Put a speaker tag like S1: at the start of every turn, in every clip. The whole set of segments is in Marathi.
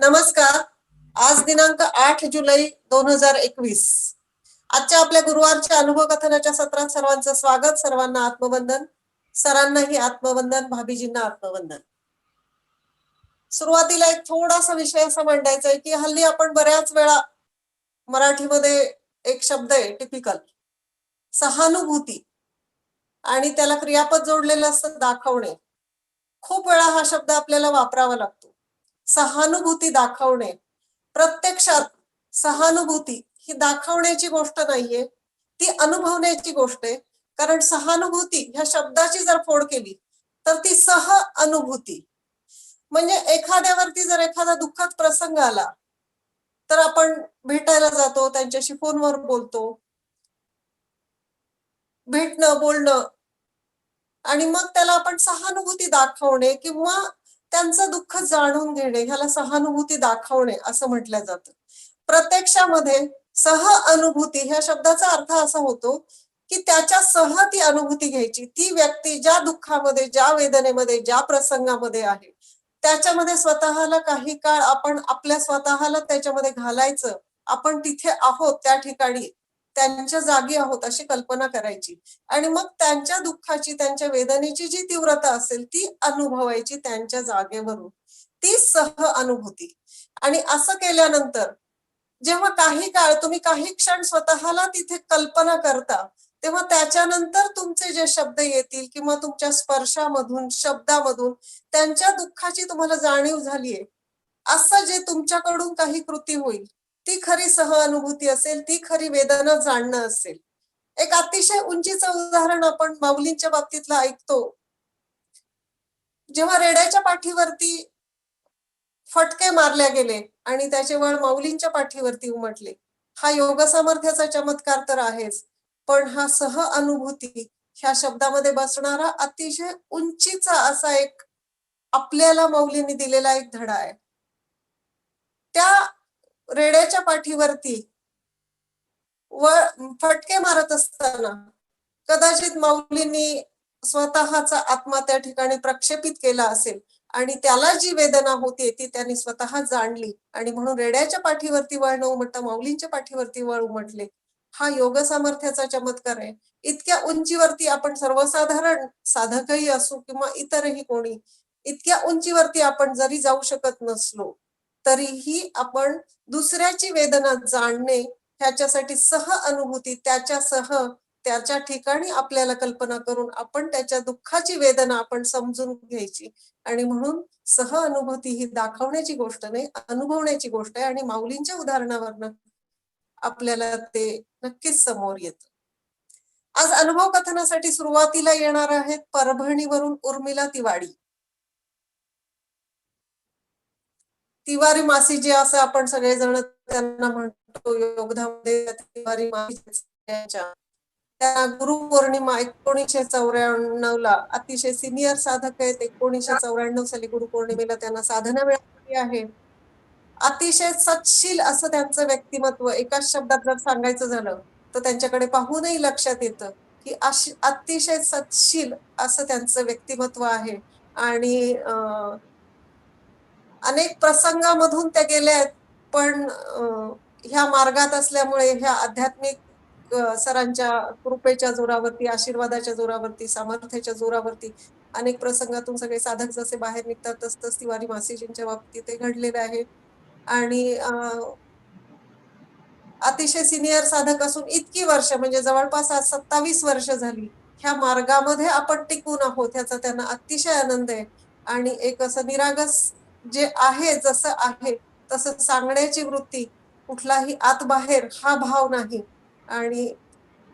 S1: नमस्कार. आज दिनांक 8 जुलै 2021. आजच्या आपल्या गुरुवारच्या अनुभव कथनाच्या सत्रात सर्वांचं स्वागत. सर्वांना आत्मवंदन. सरांनाही आत्मवंदन, भाभीजींना आत्मवंदन. सुरुवातीला एक थोडासा विषय असा मांडायचा आहे की हल्ली आपण बऱ्याच वेळा मराठीमध्ये एक शब्द आहे टिपिकल, सहानुभूती, आणि त्याला क्रियापद जोडलेलं असतं दाखवणे. खूप वेळा हा शब्द आपल्याला वापरावा लागतो. सहानुभूती दाखवणे. प्रत्यक्षात सहानुभूती ही दाखवण्याची गोष्ट नाहीये, ती अनुभवण्याची गोष्ट आहे. कारण सहानुभूती ह्या शब्दाची जर फोड केली तर ती सह अनुभूती, म्हणजे एखाद्यावरती जर एखादा दुःखद प्रसंग आला तर आपण भेटायला जातो, त्यांच्याशी फोनवर बोलतो, भेटणं बोलणं, आणि मग त्याला आपण सहानुभूती दाखवणे किंवा त्यांचं दुःख जाणून घेणे, ह्याला सहानुभूती दाखवणे असं म्हटलं जातं. प्रत्यक्षामध्ये सह अनुभूती ह्या शब्दाचा अर्थ असा होतो की त्याच्या सह ती अनुभूती घ्यायची. ती व्यक्ती ज्या दुःखामध्ये, ज्या वेदनेमध्ये, ज्या प्रसंगामध्ये आहे त्याच्यामध्ये स्वतःला काही काळ आपण आपल्या स्वतःला त्याच्यामध्ये घालायचं. आपण तिथे आहोत, त्या ठिकाणी त्यांच्या जागी आहोत अशी कल्पना करायची, आणि मग त्यांच्या दुःखाची, त्यांच्या वेदनेची जी तीव्रता असेल ती अनुभवायची त्यांच्या जागेवरून. ती सह अनुभूती. आणि असं केल्यानंतर जेव्हा काही काळ तुम्ही काही क्षण स्वतःला तिथे कल्पना करता, तेव्हा त्याच्यानंतर तुमचे जे शब्द येतील किंवा तुमच्या स्पर्शामधून, शब्दामधून त्यांच्या दुःखाची तुम्हाला जाणीव झालीये असं जे तुमच्याकडून काही कृती होईल ती खरी सह अनुभूती असेल, ती खरी वेदना जाणणं असेल. एक अतिशय उंचीचं उदाहरण आपण माऊलींच्या बाबतीतलं ऐकतो. जेव्हा रेड्याच्या पाठीवरती फटके मारले गेले आणि त्याचे वळ माऊलींच्या पाठीवरती उमटले, हा योग सामर्थ्याचा चमत्कार तर आहेच, पण हा सह अनुभूती ह्या शब्दामध्ये बसणारा अतिशय उंचीचा असा एक आपल्याला माऊलींनी दिलेला एक धडा आहे. त्या रेड्याच्या पाठीवरती व फटके मारत असताना कदाचित माऊलींनी स्वतःचा आत्मा त्या ठिकाणी प्रक्षेपित केला असेल आणि त्याला जी वेदना होती ती त्यांनी स्वतः जाणली, आणि म्हणून रेड्याच्या पाठीवरती वळ न उमटता माऊलींच्या पाठीवरती वळ उमटले. हा योग सामर्थ्याचा चमत्कार आहे. इतक्या उंचीवरती आपण सर्वसाधारण साधकही असू किंवा इतरही कोणी, इतक्या उंचीवरती आपण जरी जाऊ शकत नसलो तरीही आपण दुसऱ्याची वेदना जाणणे, ह्याच्यासाठी सह अनुभूती, त्याच्यासह त्याच्या ठिकाणी आपल्याला कल्पना करून आपण त्याच्या दुःखाची वेदना आपण समजून घ्यायची. आणि म्हणून सह अनुभूती ही दाखवण्याची गोष्ट नाही, अनुभवण्याची गोष्ट आहे. आणि माऊलींच्या उदाहरणावरनं आपल्याला ते नक्कीच समोर येतं. आज अनुभव कथनासाठी सुरुवातीला येणार आहेत परभणीवरून उर्मिला तिवाडी. तिवारी मासी जी असं आपण सगळेजण त्यांना म्हणतो, योगधामध्ये तिवारी मासीच्या त्या गुरुपौर्णिमा 1994ला अतिशय सिनियर साधक आहेत. 1994 साली गुरुपौर्णिमेला त्यांना साधना मिळाली आहे. अतिशय सत्शील असं त्यांचं व्यक्तिमत्व. एकाच शब्दात जर सांगायचं झालं तर त्यांच्याकडे पाहूनही लक्षात येतं की अतिशय सत्शील असं त्यांचं व्यक्तिमत्व आहे. आणि अनेक प्रसंगामधून त्या गेल्या आहेत, पण ह्या मार्गात असल्यामुळे, ह्या आध्यात्मिक सरांच्या कृपेच्या जोरावरती, आशीर्वादाच्या जोरावरती, सामर्थ्याच्या जोरावरती अनेक प्रसंगातून सगळे साधक जसे बाहेर निघतात तसंच तिवारी मासीजींच्या बाबतीत ते घडलेलं आहे. आणि अतिशय सिनियर साधक असून इतकी वर्ष, म्हणजे जवळपास 27 वर्ष झाली ह्या मार्गामध्ये आपण टिकून आहोत, ह्याचा त्यांना अतिशय आनंद आहे. आणि एक असं निरागस जे आहे, जसं आहे तसं सांगण्याची वृत्ती, कुठलाही आत बाहेर हा भाव नाही, आणि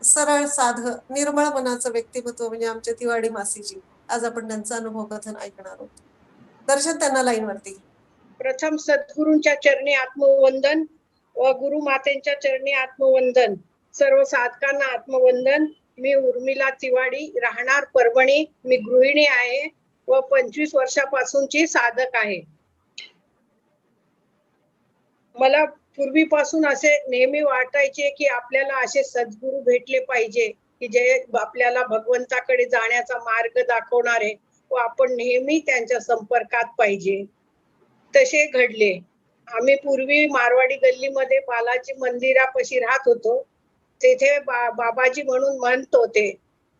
S1: सरळ साध निर्मळ मनाचं व्यक्तिमत्व म्हणजे आमच्या तिवाडी मासीजी. आज आपण त्यांचा अनुभव कथन ऐकणार आहोत. दर्शन त्यांना लाईन वरती.
S2: प्रथम सद्गुरूंच्या चरणी आत्मवंदन व गुरुमातेंच्या चरणी आत्मवंदन. सर्व साधकांना आत्मवंदन. मी उर्मिला तिवाडी, राहणार परभणी. मी गृहिणी आहे व 25 वर्षापासूनची साधक आहे. मला पूर्वीपासून असे नेहमी वाटायचे की आपल्याला असे सद्गुरू भेटले पाहिजे की जे आपल्याला भगवंताकडे जाण्याचा मार्ग दाखवणारे, व आपण नेहमी त्यांच्या संपर्कात पाहिजे. तसे घडले. आम्ही पूर्वी मारवाडी गल्लीमध्ये बालाजी मंदिरापाशी राहत होतो. तिथे बाबाजी म्हणून म्हणत होते.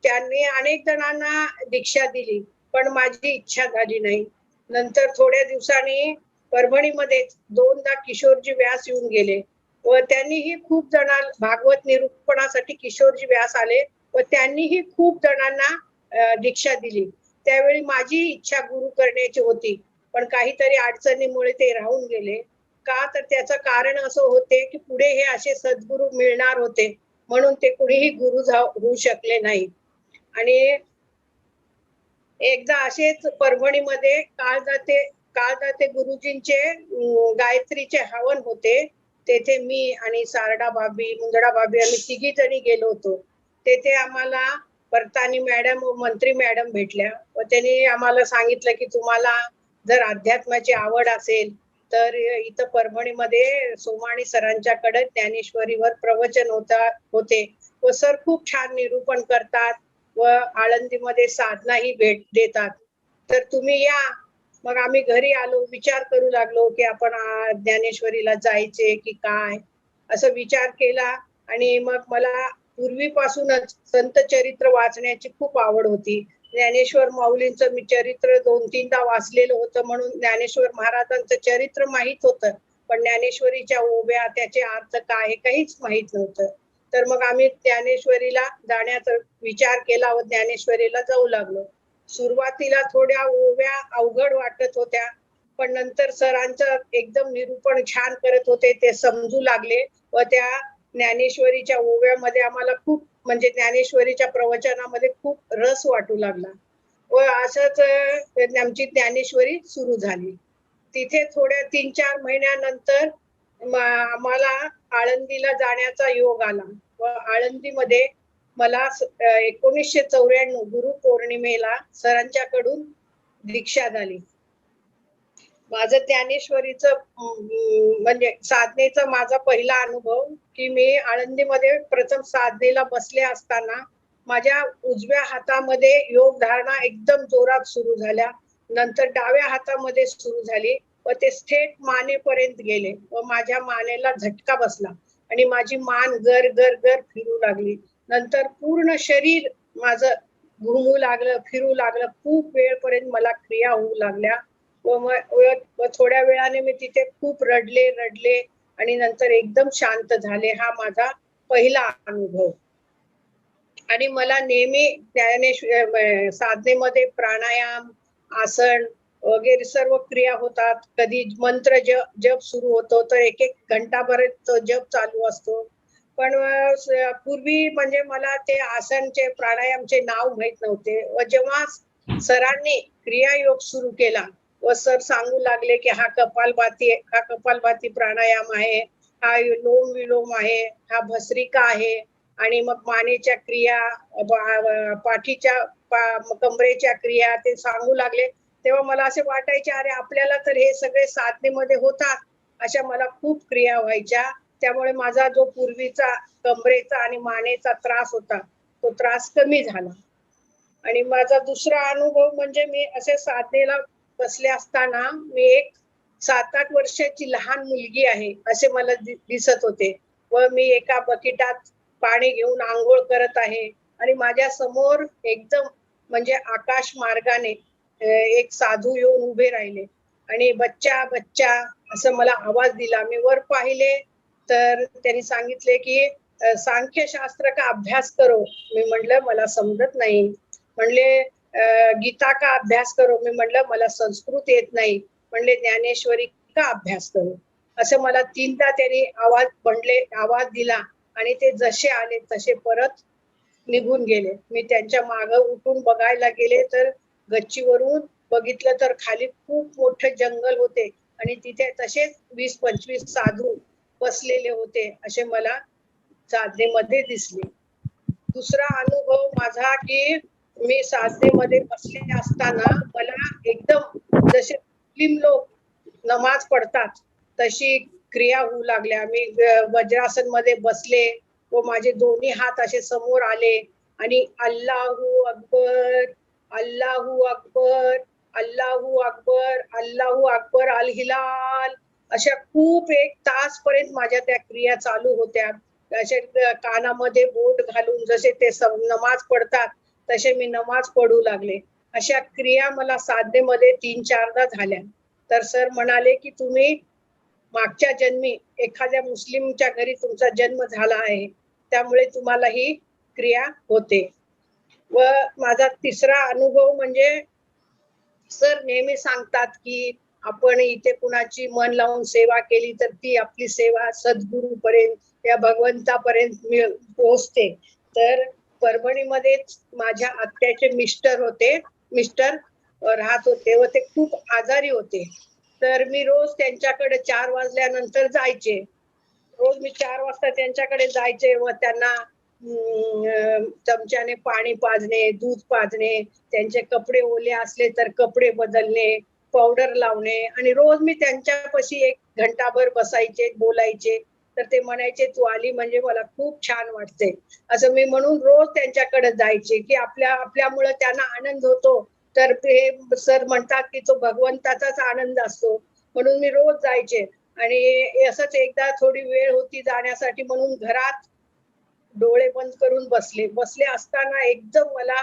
S2: त्यांनी अनेक जणांना दीक्षा दिली, पण माझी इच्छा झाली नाही. नंतर थोड्या दिवसांनी परभणीमध्ये दोनदा किशोरजी व्यास येऊन गेले व त्यांनीही खूप जणांना भागवत निरूपणासाठी किशोरजी व्यास आले व त्यांनीही खूप जणांना दीक्षा दिली. त्यावेळी माझी इच्छा गुरु करण्याची होती, पण काहीतरी अडचणीमुळे ते राहून गेले. का तर त्याचं कारण असं होते की पुढे हे असे सद्गुरू मिळणार होते, म्हणून ते कुणीही गुरु होऊ शकले नाही. आणि एकदा असेच परभणीमध्ये काळदाते गुरुजींचे गायत्रीचे हवन होते. तेथे मी आणि सारडा भाभी, मुंदडा भाभी आम्ही तिघी जणी गेलो होतो. तेथे आम्हाला परतानी मॅडम व मंत्री मॅडम भेटल्या व त्यांनी आम्हाला सांगितलं की तुम्हाला जर अध्यात्माची आवड असेल तर इथं परभणीमध्ये सोमाणी सरांच्याकडे ज्ञानेश्वरीवर प्रवचन होते व सर खूप छान निरूपण करतात व आळंदीमध्ये साधनाही भेट देतात, तर तुम्ही या. मग आम्ही घरी आलो, विचार करू लागलो की आपण ज्ञानेश्वरीला जायचे की काय, असं विचार केला. आणि मग मला पूर्वीपासूनच संत चरित्र वाचण्याची खूप आवड होती. ज्ञानेश्वर माऊलींचं मी चरित्र 2-3दा वाचलेलं होतं, म्हणून ज्ञानेश्वर महाराजांचं चरित्र माहित होतं, पण ज्ञानेश्वरीच्या ओव्या, त्याचे अर्थ काय हे काहीच माहित नव्हतं. तर मग आम्ही ज्ञानेश्वरीला जाण्याचा विचार केला व ज्ञानेश्वरीला जाऊ लागलो. सुरुवातीला थोड्या ओव्या अवघड वाटत होत्या, पण नंतर सरांचं एकदम निरूपण छान करत होते, ते समजू लागले व त्या ज्ञानेश्वरीच्या ओव्यामध्ये आम्हाला खूप म्हणजे ज्ञानेश्वरीच्या प्रवचनामध्ये खूप रस वाटू लागला व असंच आमची ज्ञानेश्वरी सुरू झाली. तिथे थोड्या 3-4 महिन्यानंतर आम्हाला आळंदीला जाण्याचा योग आला व आळंदीमध्ये मला 1994 गुरु पौर्णिमेला सरांच्याकडून दीक्षा झाली. माझं ज्ञानेश्वरीचं म्हणजे साधनेचा माझा पहिला अनुभव की मी आळंदीमध्ये प्रथम साधनेला बसले असताना माझ्या उजव्या हातामध्ये योग धारणा एकदम जोरात सुरू झाल्या, नंतर डाव्या हातामध्ये सुरू झाली व ते थेट मानेपर्यंत गेले व माझ्या मानेला झटका बसला आणि माझी मान गर गर गर फिरू लागली. नंतर पूर्ण शरीर माझं घुमू लागलं, फिरू लागलं. खूप वेळपर्यंत मला क्रिया होऊ लागल्या व थोड्या वेळाने मी तिथे खूप रडले आणि नंतर एकदम शांत झाले. हा माझा पहिला अनुभव. आणि मला नेहमी साधनेमध्ये प्राणायाम, आसन वगैरे सर्व क्रिया होतात. कधी मंत्र जप सुरू होतो तर 1-1 घंटाभर तो जप चालू असतो. पण पूर्वी म्हणजे मला ते आसनचे, प्राणायामचे नाव माहित नव्हते व जेव्हा सरांनी क्रियायोग सुरू केला व सर सांगू लागले की हा कपालभाती प्राणायाम आहे, हा लोम विलोम आहे, हा भस्त्रिका आहे, आणि मग मानेच्या क्रिया, पाठीच्या कमरेच्या क्रिया ते सांगू लागले. तेव्हा मला असे वाटायचे अरे आपल्याला तर हे सगळे साधनेमध्ये होतात, अशा मला खूप क्रिया व्हायच्या. त्यामुळे माझा जो पूर्वीचा कमरेचा आणि मानेचा त्रास होता तो त्रास कमी झाला. आणि माझा दुसरा अनुभव म्हणजे मी असे साधनेला बसले असताना मी एक 7-8 वर्षाची लहान मुलगी आहे असे मला दिसत होते व मी एका बकेटात पाणी घेऊन आंघोळ करत आहे आणि माझ्या समोर एकदम म्हणजे आकाश मार्गाने एक साधू येऊन उभे राहिले आणि बच्चा बच्चा असं मला आवाज दिला. मी वर पाहिले तर त्यांनी सांगितले की सांख्यशास्त्र का अभ्यास करो. मी म्हटलं मला समजत नाही. म्हणले गीता का अभ्यास करो. मी म्हटलं मला संस्कृत येत नाही. म्हणले ज्ञानेश्वरी का अभ्यास करो. असं मला 3दा त्यांनी आवाज दिला आणि ते जसे आले तसे परत निघून गेले. मी त्यांच्या मागे उठून बघायला गेले तर गच्चीवरून बघितलं तर खाली खूप मोठं जंगल होते आणि तिथे तसेच 20-25 साधू बसलेले होते असे मला साधनेमध्ये दिसले. दुसरा अनुभव माझा की मी साधनेमध्ये बसले असताना मला एकदम जसे मुस्लिम लोक नमाज पडतात तशी क्रिया होऊ लागल्या. मी वज्रासन मध्ये बसले व माझे दोन्ही हात असे समोर आले आणि अल्लाहू अकबर, अल्लाहू अकबर, अल्लाहू अकबर, अल्लाहू अकबर, अल हिलाल अशा खूप 1 तास पर्यंत माझ्या त्या क्रिया चालू होत्या. असे कानामध्ये बोट घालून जसे ते नमाज पडतात तसे मी नमाज पडू लागले. अशा क्रिया मला साधनेमध्ये 3-4दा झाल्या. तर सर म्हणाले की तुम्ही मागच्या जन्मी एखाद्या मुस्लिमच्या घरी तुमचा जन्म झाला आहे, त्यामुळे तुम्हाला ही क्रिया होते. व माझा तिसरा अनुभव म्हणजे सर नेहमी सांगतात की आपण इथे कुणाची मन लावून सेवा केली तर ती आपली सेवा सद्गुरूपर्यंत या भगवंतापर्यंत पोहोचते. तर परभणीमध्ये माझ्या आत्याचे मिस्टर राहत होते व ते खूप आजारी होते. तर मी रोज त्यांच्याकडे 4 वाजल्यानंतर जायचे. रोज मी 4 वाजता त्यांच्याकडे जायचे व त्यांना चमच्याने पाणी पाजणे, दूध पाजणे, त्यांचे कपडे ओले असले तर कपडे बदलणे, पावडर लावणे आणि रोज मी त्यांच्यापाशी 1 घंटाभर बसायचे, बोलायचे. तर ते म्हणायचे तू आली म्हणजे मला खूप छान वाटते. असं मी म्हणून रोज त्यांच्याकडे जायचे की आपल्यामुळे त्यांना आनंद होतो. तर ते सर म्हणतात की तो भगवंताचाच आनंद असतो. म्हणून मी रोज जायचे आणि असंच एकदा थोडी वेळ होती जाण्यासाठी म्हणून घरात डोळे बंद करून बसले असताना एकदम मला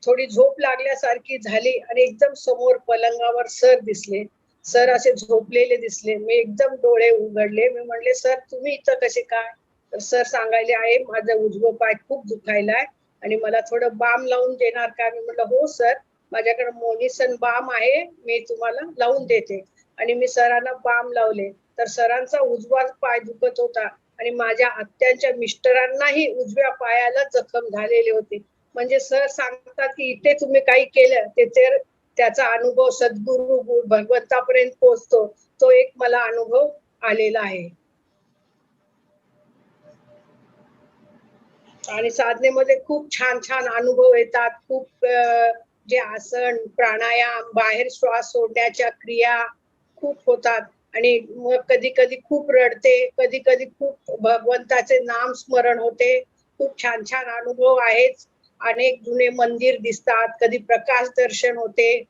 S2: थोडी झोप लागल्यासारखी झाली आणि एकदम समोर पलंगावर सर दिसले. सर असे झोपलेले दिसले. मी एकदम डोळे उघडले. मी म्हणले सर तुम्ही इथं कसे काय? तर सर सांगायले आहे माझा उजवा पाय खूप दुखायलाय आणि मला थोडं बाम लावून देणार का? मी म्हटलं हो सर माझ्याकडे मोनिसन बाम आहे, मी तुम्हाला लावून देते. आणि मी सरांना बाम लावले. तर सरांचा उजवा पाय दुखत होता आणि माझ्या आत्यांच्या मिस्टरांनाही उजव्या पायाला जखम झालेली होती. म्हणजे सर सांगतात की इथे तुम्ही काही केलं ते तर त्याचा अनुभव सद्गुरू भगवंतापर्यंत पोहोचतो. तो एक मला अनुभव आलेला आहे. आणि साधनेमध्ये खूप छान छान अनुभव येतात. खूप जे आसन, प्राणायाम, बाहेर श्वास सोडण्याच्या क्रिया खूप होतात आणि मग कधी-कधी खूप रडते, कधी-कधी खूप भगवंताचे नाम स्मरण होते. खूप छान-छान अनुभव आहेत. अनेक जुने मंदिर दिसतात, कधी प्रकाश दर्शन होते.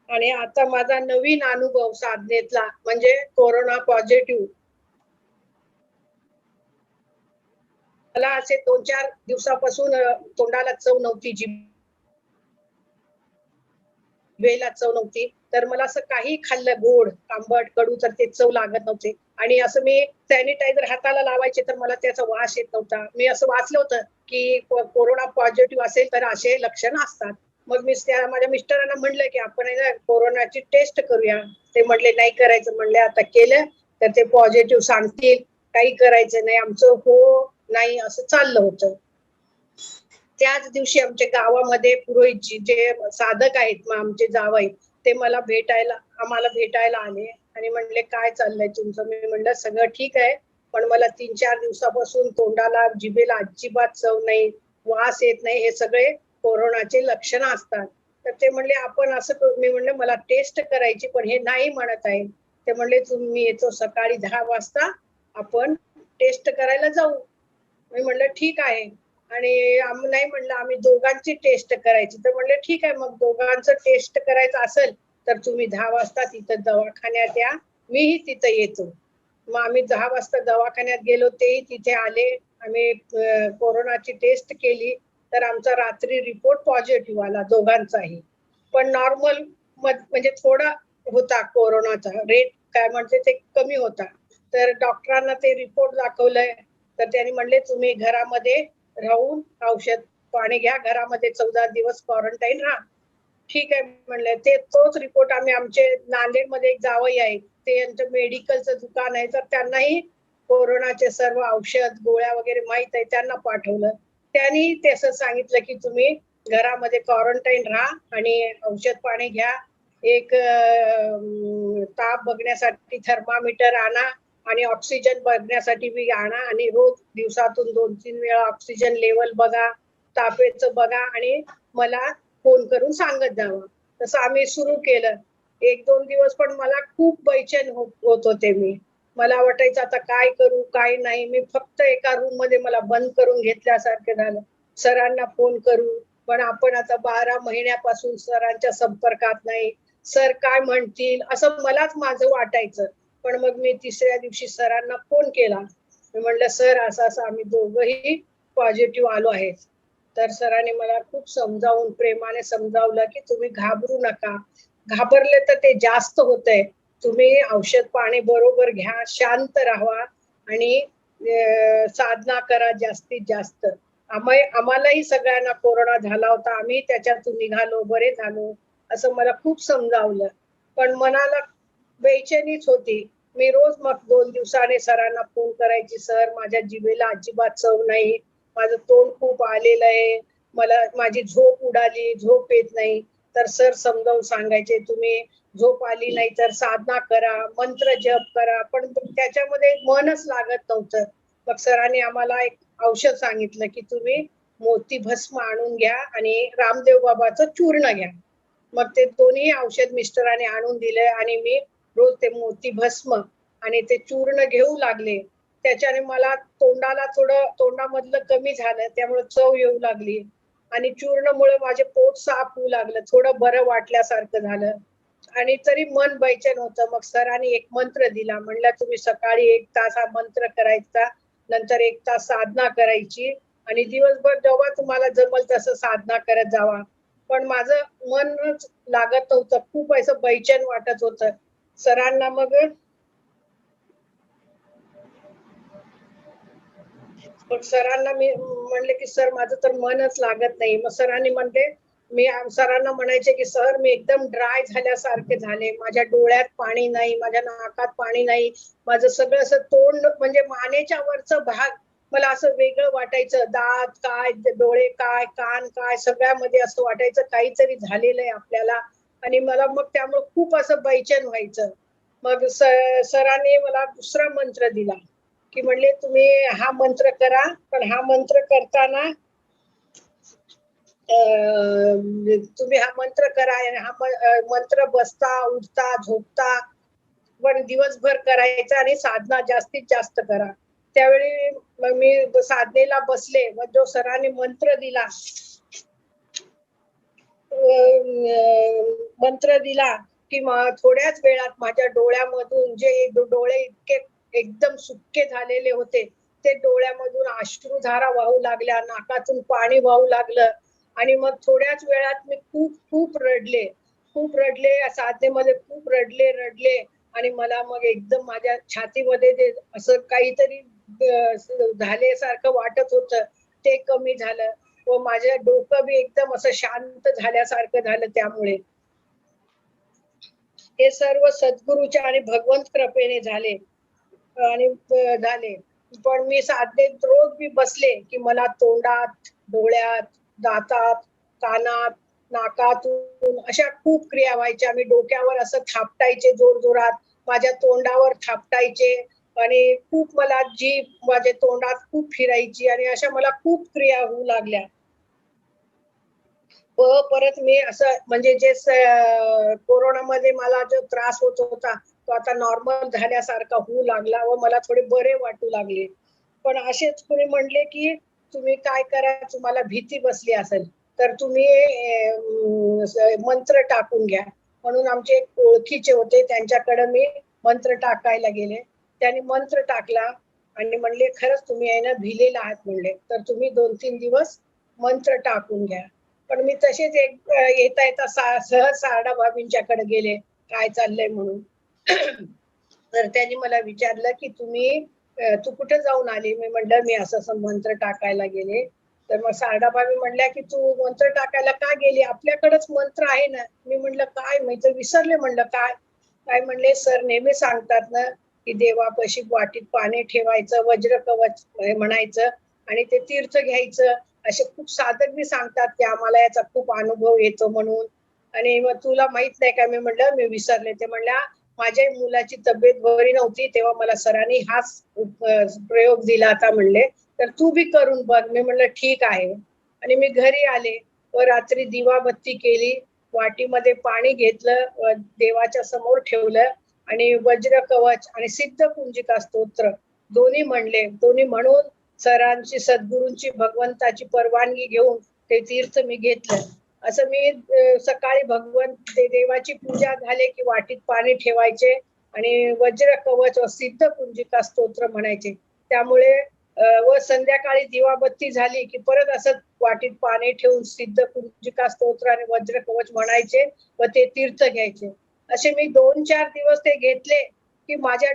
S2: आणि आता माझा नवीन अनुभव साधनेतला म्हणजे कोरोना पॉझिटिव्ह. मला असे 2-4 दिवसापासून तोंडाला चव नव्हती, जिभेला चव नव्हती. तर मला असं काही खाल्लं गोड, आंबट, कडू तर ते चव लागत नव्हते. आणि असं मी सॅनिटायझर हाताला लावायचे तर मला त्याचा वास येत नव्हता. मी असं वाचलं होतं, की कोरोना पॉझिटिव्ह असेल तर असे लक्षण असतात. मग मी माझ्या मिस्टरांना म्हटलं, की आपण आहे ना कोरोनाची टेस्ट करूया. ते म्हटले, "नाही करायचं." म्हणले, "आता केलं तर ते पॉझिटिव्ह सांगतील. काही करायचं नाही." आमचं हो, नाही असं चाललं होतं. त्याच दिवशी आमच्या गावामध्ये पुरोहितजी जे साधक आहेत आमचे जावई ते आम्हाला भेटायला आले आणि म्हणले काय चाललंय तुमचं? मी म्हणलं सगळं ठीक आहे पण मला 3-4 दिवसापासून तोंडाला जिभेला अजिबात चव नाही, वास येत नाही, हे सगळे कोरोनाचे लक्षण असतात. तर ते म्हणले आपण असं करू. मी म्हणलं मला टेस्ट करायची पण हे नाही म्हणत आहे. ते म्हणले तुम्ही येतो सकाळी 10 वाजता आपण टेस्ट करायला जाऊ. मी म्हणलं ठीक आहे. आणि आम्ही नाही म्हणलं आम्ही दोघांची टेस्ट करायची. तर म्हणले ठीक आहे मग दोघांचं टेस्ट करायचं असेल तर तुम्ही 10 वाजता तिथं दवाखान्यात या. मीही तिथं येतो. मग आम्ही 10 वाजता दवाखान्यात गेलो. तेही तिथे आले. आम्ही कोरोनाची टेस्ट केली. तर आमचा रात्री रिपोर्ट पॉझिटिव्ह आला दोघांचाही. पण नॉर्मल म्हणजे थोडा होता कोरोनाचा रेट काय म्हणते ते कमी होता. तर डॉक्टरांना ते रिपोर्ट दाखवलंय. तर त्यांनी म्हणले तुम्ही घरामध्ये राहून औषध पाणी घ्या. घरामध्ये 14 दिवस क्वारंटाईन राहा. ठीक आहे म्हणले. तोच रिपोर्ट आम्ही आमचे नांदेडमध्ये एक जावई आहेत. ते यांचं मेडिकलचं दुकान आहे. तर त्यांनाही कोरोनाचे सर्व औषध, गोळ्या वगैरे माहीत आहे. त्यांना पाठवलं. त्यांनी ते असं सांगितलं, की तुम्ही घरामध्ये क्वारंटाईन राहा आणि औषध पाणी घ्या. एक ताप बघण्यासाठी थर्मामीटर आणा आणि ऑक्सिजन बघण्यासाठी बी आणा आणि रोज दिवसातून 2-3 वेळा ऑक्सिजन लेवल बघा, तापेचं बघा आणि मला फोन करून सांगत जावं. तसं आम्ही सुरू केलं. 1-2 दिवस पण मला खूप बेचैन होत होते मी. मला वाटायचं आता काय करू, काय नाही. मी फक्त एका रूममध्ये मला बंद करून घेतल्यासारखं झालं. सरांना फोन करू, पण आपण आता 12 महिन्यापासून सरांच्या संपर्कात नाही. सर काय म्हणतील असं मलाच माझं वाटायचं. पण मग मी तिसऱ्या दिवशी सरांना फोन केला. मी म्हणलं सर असं असं आम्ही दोघंही पॉझिटिव्ह आलो आहे. तर सरांनी मला खूप समजावून प्रेमाने समजावलं की तुम्ही घाबरू नका. घाबरले तर ते जास्त होतंय. तुम्ही औषध पाणी बरोबर घ्या, शांत राहा आणि साधना करा जास्तीत जास्त. आम्हालाही सगळ्यांना कोरोना झाला होता. आम्ही त्याच्यातून निघालो, बरे झालो असं मला खूप समजावलं. पण मनाला बेचैनीच होती. मी रोज मग 2 दिवसाने सरांना फोन करायची, सर माझ्या जिभेला अजिबात चव नाही, माझं तोंड खूप आलेलं आहे, मला माझी झोप उडाली, झोप येत नाही. तर सर समजावून सांगायचे, तुम्ही झोप आली नाही तर साधना करा, मंत्र जप करा. पण त्याच्यामध्ये मनच लागत नव्हतं. मग सरांनी आम्हाला एक औषध सांगितलं की तुम्ही मोती भस्म आणून घ्या आणि रामदेव बाबाचं चूर्ण घ्या. मग ते दोन्ही औषध मिस्टरांनी आणून दिले आणि मी रोज ते मोती भस्म आणि ते चूर्ण घेऊ लागले. त्याच्याने मला तोंडाला थोडं तोंडामधलं कमी झालं, त्यामुळे चव येऊ लागली आणि चूर्णमुळे माझे पोट साफ होऊ लागलं, थोडं बरं वाटल्यासारखं झालं. आणि तरी मन बेचैन होतं. मग सरांनी एक मंत्र दिला. म्हणलं तुम्ही सकाळी 1 तास हा मंत्र करायचा, नंतर 1 तास साधना करायची आणि दिवसभर जेव्हा तुम्हाला जमल तसं साधना करत जावा. पण माझं मनच लागत नव्हतं. खूप असं बेचैन वाटत होतं. सरांना मग सरांना मी म्हणले की सर माझं तर मनच लागत नाही. मग सरांनी म्हणले, मी सरांना म्हणायचे की सर मी एकदम ड्राय झाल्यासारखे झाले, माझ्या डोळ्यात पाणी नाही, माझ्या नाकात पाणी नाही, माझं सगळं असं तोंड म्हणजे मानेच्या वरचं भाग मला असं वेगळं वाटायचं. दात काय, डोळे काय, कान काय, सगळ्यामध्ये असं वाटायचं काहीतरी झालेलं आहे आपल्याला. आणि मला मग त्यामुळे खूप असं बेचैन व्हायचं. मग सरांनी मला दुसरा मंत्र दिला की म्हणले तुम्ही हा मंत्र करा, पण हा मंत्र करताना तुम्ही हा मंत्र करा आणि हा मंत्र बसता उठता झोपता पण दिवसभर करायचा आणि साधना जास्तीत जास्त करा. त्यावेळी मग मी साधनेला बसले. मग जो सरांनी मंत्र दिला मंत्र दिला की थोड्याच वेळात माझ्या डोळ्यामधून जे डोळे इतके एकदम सुके झालेले होते, ते डोळ्यामधून अश्रुधारा वाहू लागल्या, नाकातून पाणी वाहू लागलं आणि मग थोड्याच वेळात मी खूप खूप रडले, खूप रडले. साधनेमध्ये खूप रडले आणि मला मग एकदम माझ्या छातीमध्ये ते असं काहीतरी झाल्यासारखं वाटत होतं, ते कमी झालं व माझ्या डोकं बी एकदम असं शांत झाल्यासारखं झालं. त्यामुळे हे सर्व सद्गुरूच्या आणि भगवंत कृपेने झाले आणि झाले. पण मी साधनेत रोज मी बसले की मला तोंडात, डोळ्यात, दातात, कानात, नाकातून अशा खूप क्रिया व्हायच्या. मी डोक्यावर असं थापटायचे जोर जोरात, माझ्या तोंडावर थापटायचे आणि खूप मला जीभ माझ्या तोंडात खूप फिरायची आणि अशा मला खूप क्रिया होऊ लागल्या. परत मी असं म्हणजे जे कोरोनामध्ये मला जो त्रास होत होता तो आता नॉर्मल झाल्यासारखा होऊ लागला व मला थोडे बरे वाटू लागले. पण असेच कोणी म्हणले की तुम्ही काय करा, तुम्हाला भीती बसली असेल तर तुम्ही मंत्र टाकून घ्या. म्हणून आमचे एक ओळखीचे होते, त्यांच्याकडे मी मंत्र टाकायला गेले. त्यांनी मंत्र टाकला आणि म्हणले खरंच तुम्ही आहे ना भिलेला आहात म्हणले, तर तुम्ही 2-3 दिवस मंत्र टाकून घ्या. पण मी तसेच एक येता येता सहज सारडा भाभींच्याकडे गेले, काय चाललंय म्हणून. तर त्यांनी मला विचारलं की तू कुठे जाऊन आली? मी म्हणलं मी असं मंत्र टाकायला गेले. तर मग सारडा भाभी म्हणल्या की तू मंत्र टाकायला का गेली? आपल्याकडेच मंत्र आहे ना. मी म्हणलं काय? मी तर विसरले म्हणलं काय? काय म्हणले सर नेहमी सांगतात ना की देवापाशी वाटीत पाणी ठेवायचं, वज्र कवच म्हणायचं आणि ते तीर्थ घ्यायचं. असे खूप साधक बी सांगतात की आम्हाला याचा खूप अनुभव येतो म्हणून. आणि मग तुला माहित नाही का? मी म्हणलं मी विसरले. ते म्हणल्या माझ्या मुलाची तब्येत बरी नव्हती तेव्हा मला सरांनी हाच प्रयोग दिला आता म्हणले, तर तू बी करून बघ. मी म्हणलं ठीक आहे. आणि मी घरी आले व रात्री दिवाबत्ती केली, वाटीमध्ये पाणी घेतलं, देवाच्या समोर ठेवलं आणि वज्र कवच आणि सिद्ध कुंजिका स्तोत्र दोन्ही म्हणले. दोन्ही म्हणून सरांची, सद्गुरूंची, भगवंताची परवानगी घेऊन ते तीर्थ मी घेतलं असं मी सकाळी ते देवाची पूजा झाले की वाटीत पाणी ठेवायचे आणि वज्र कवच व सिद्ध कुंजिका स्तोत्र म्हणायचे. त्यामुळे व संध्याकाळी दिवाबत्ती झाली की परत असं वाटीत पाणी ठेवून सिद्ध कुंजिका स्तोत्र आणि वज्र कवच म्हणायचे व ते तीर्थ घ्यायचे. असे मी 2-4 दिवस ते घेतले की माझ्या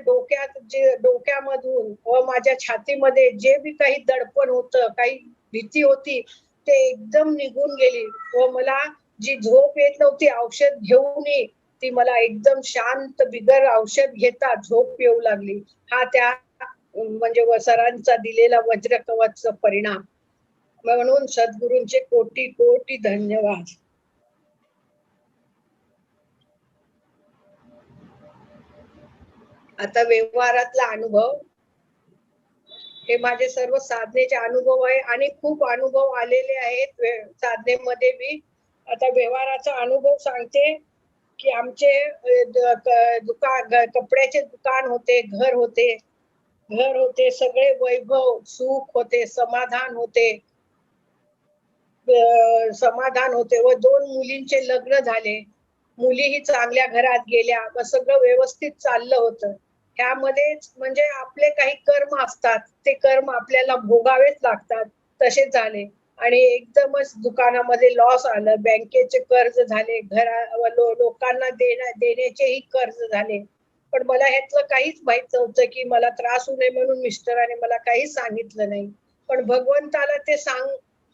S2: डोक्यामधून व माझ्या छातीमध्ये जे बी काही दडपण होतं, काही भीती होती, ते एकदम निघून गेली व मला जी झोप येत नव्हती औषध घेऊनही ती मला एकदम शांत बिगर औषध घेता झोप येऊ लागली. हा त्या म्हणजे सरांचा दिलेला वज्र कवचचा परिणाम. म्हणून सद्गुरूंचे कोटी कोटी धन्यवाद. आता व्यवहारातला अनुभव, हे माझे सर्व साधनेचे अनुभव आहे आणि खूप अनुभव आलेले आहेत साधनेमध्ये बी. आता व्यवहाराचा अनुभव सांगते की आमचे कपड्याचे दुकान होते, घर होते, सगळे वैभव सुख होते, समाधान होते व 2 मुलींचे लग्न झाले. मुलीही चांगल्या घरात गेल्या व सगळं व्यवस्थित चाललं होतं. ह्यामध्येच म्हणजे आपले काही कर्म असतात, ते कर्म आपल्याला भोगावेच लागतात, तसे झाले. आणि एकदमच दुकानामध्ये लॉस आलं, बँकेचे कर्ज झाले, लोकांना देण्याचेही कर्ज झाले. पण मला ह्यातलं काहीच माहित नव्हतं की मला त्रास होऊ नये म्हणून मिस्टरांनी मला काहीच सांगितलं नाही. पण भगवंताला ते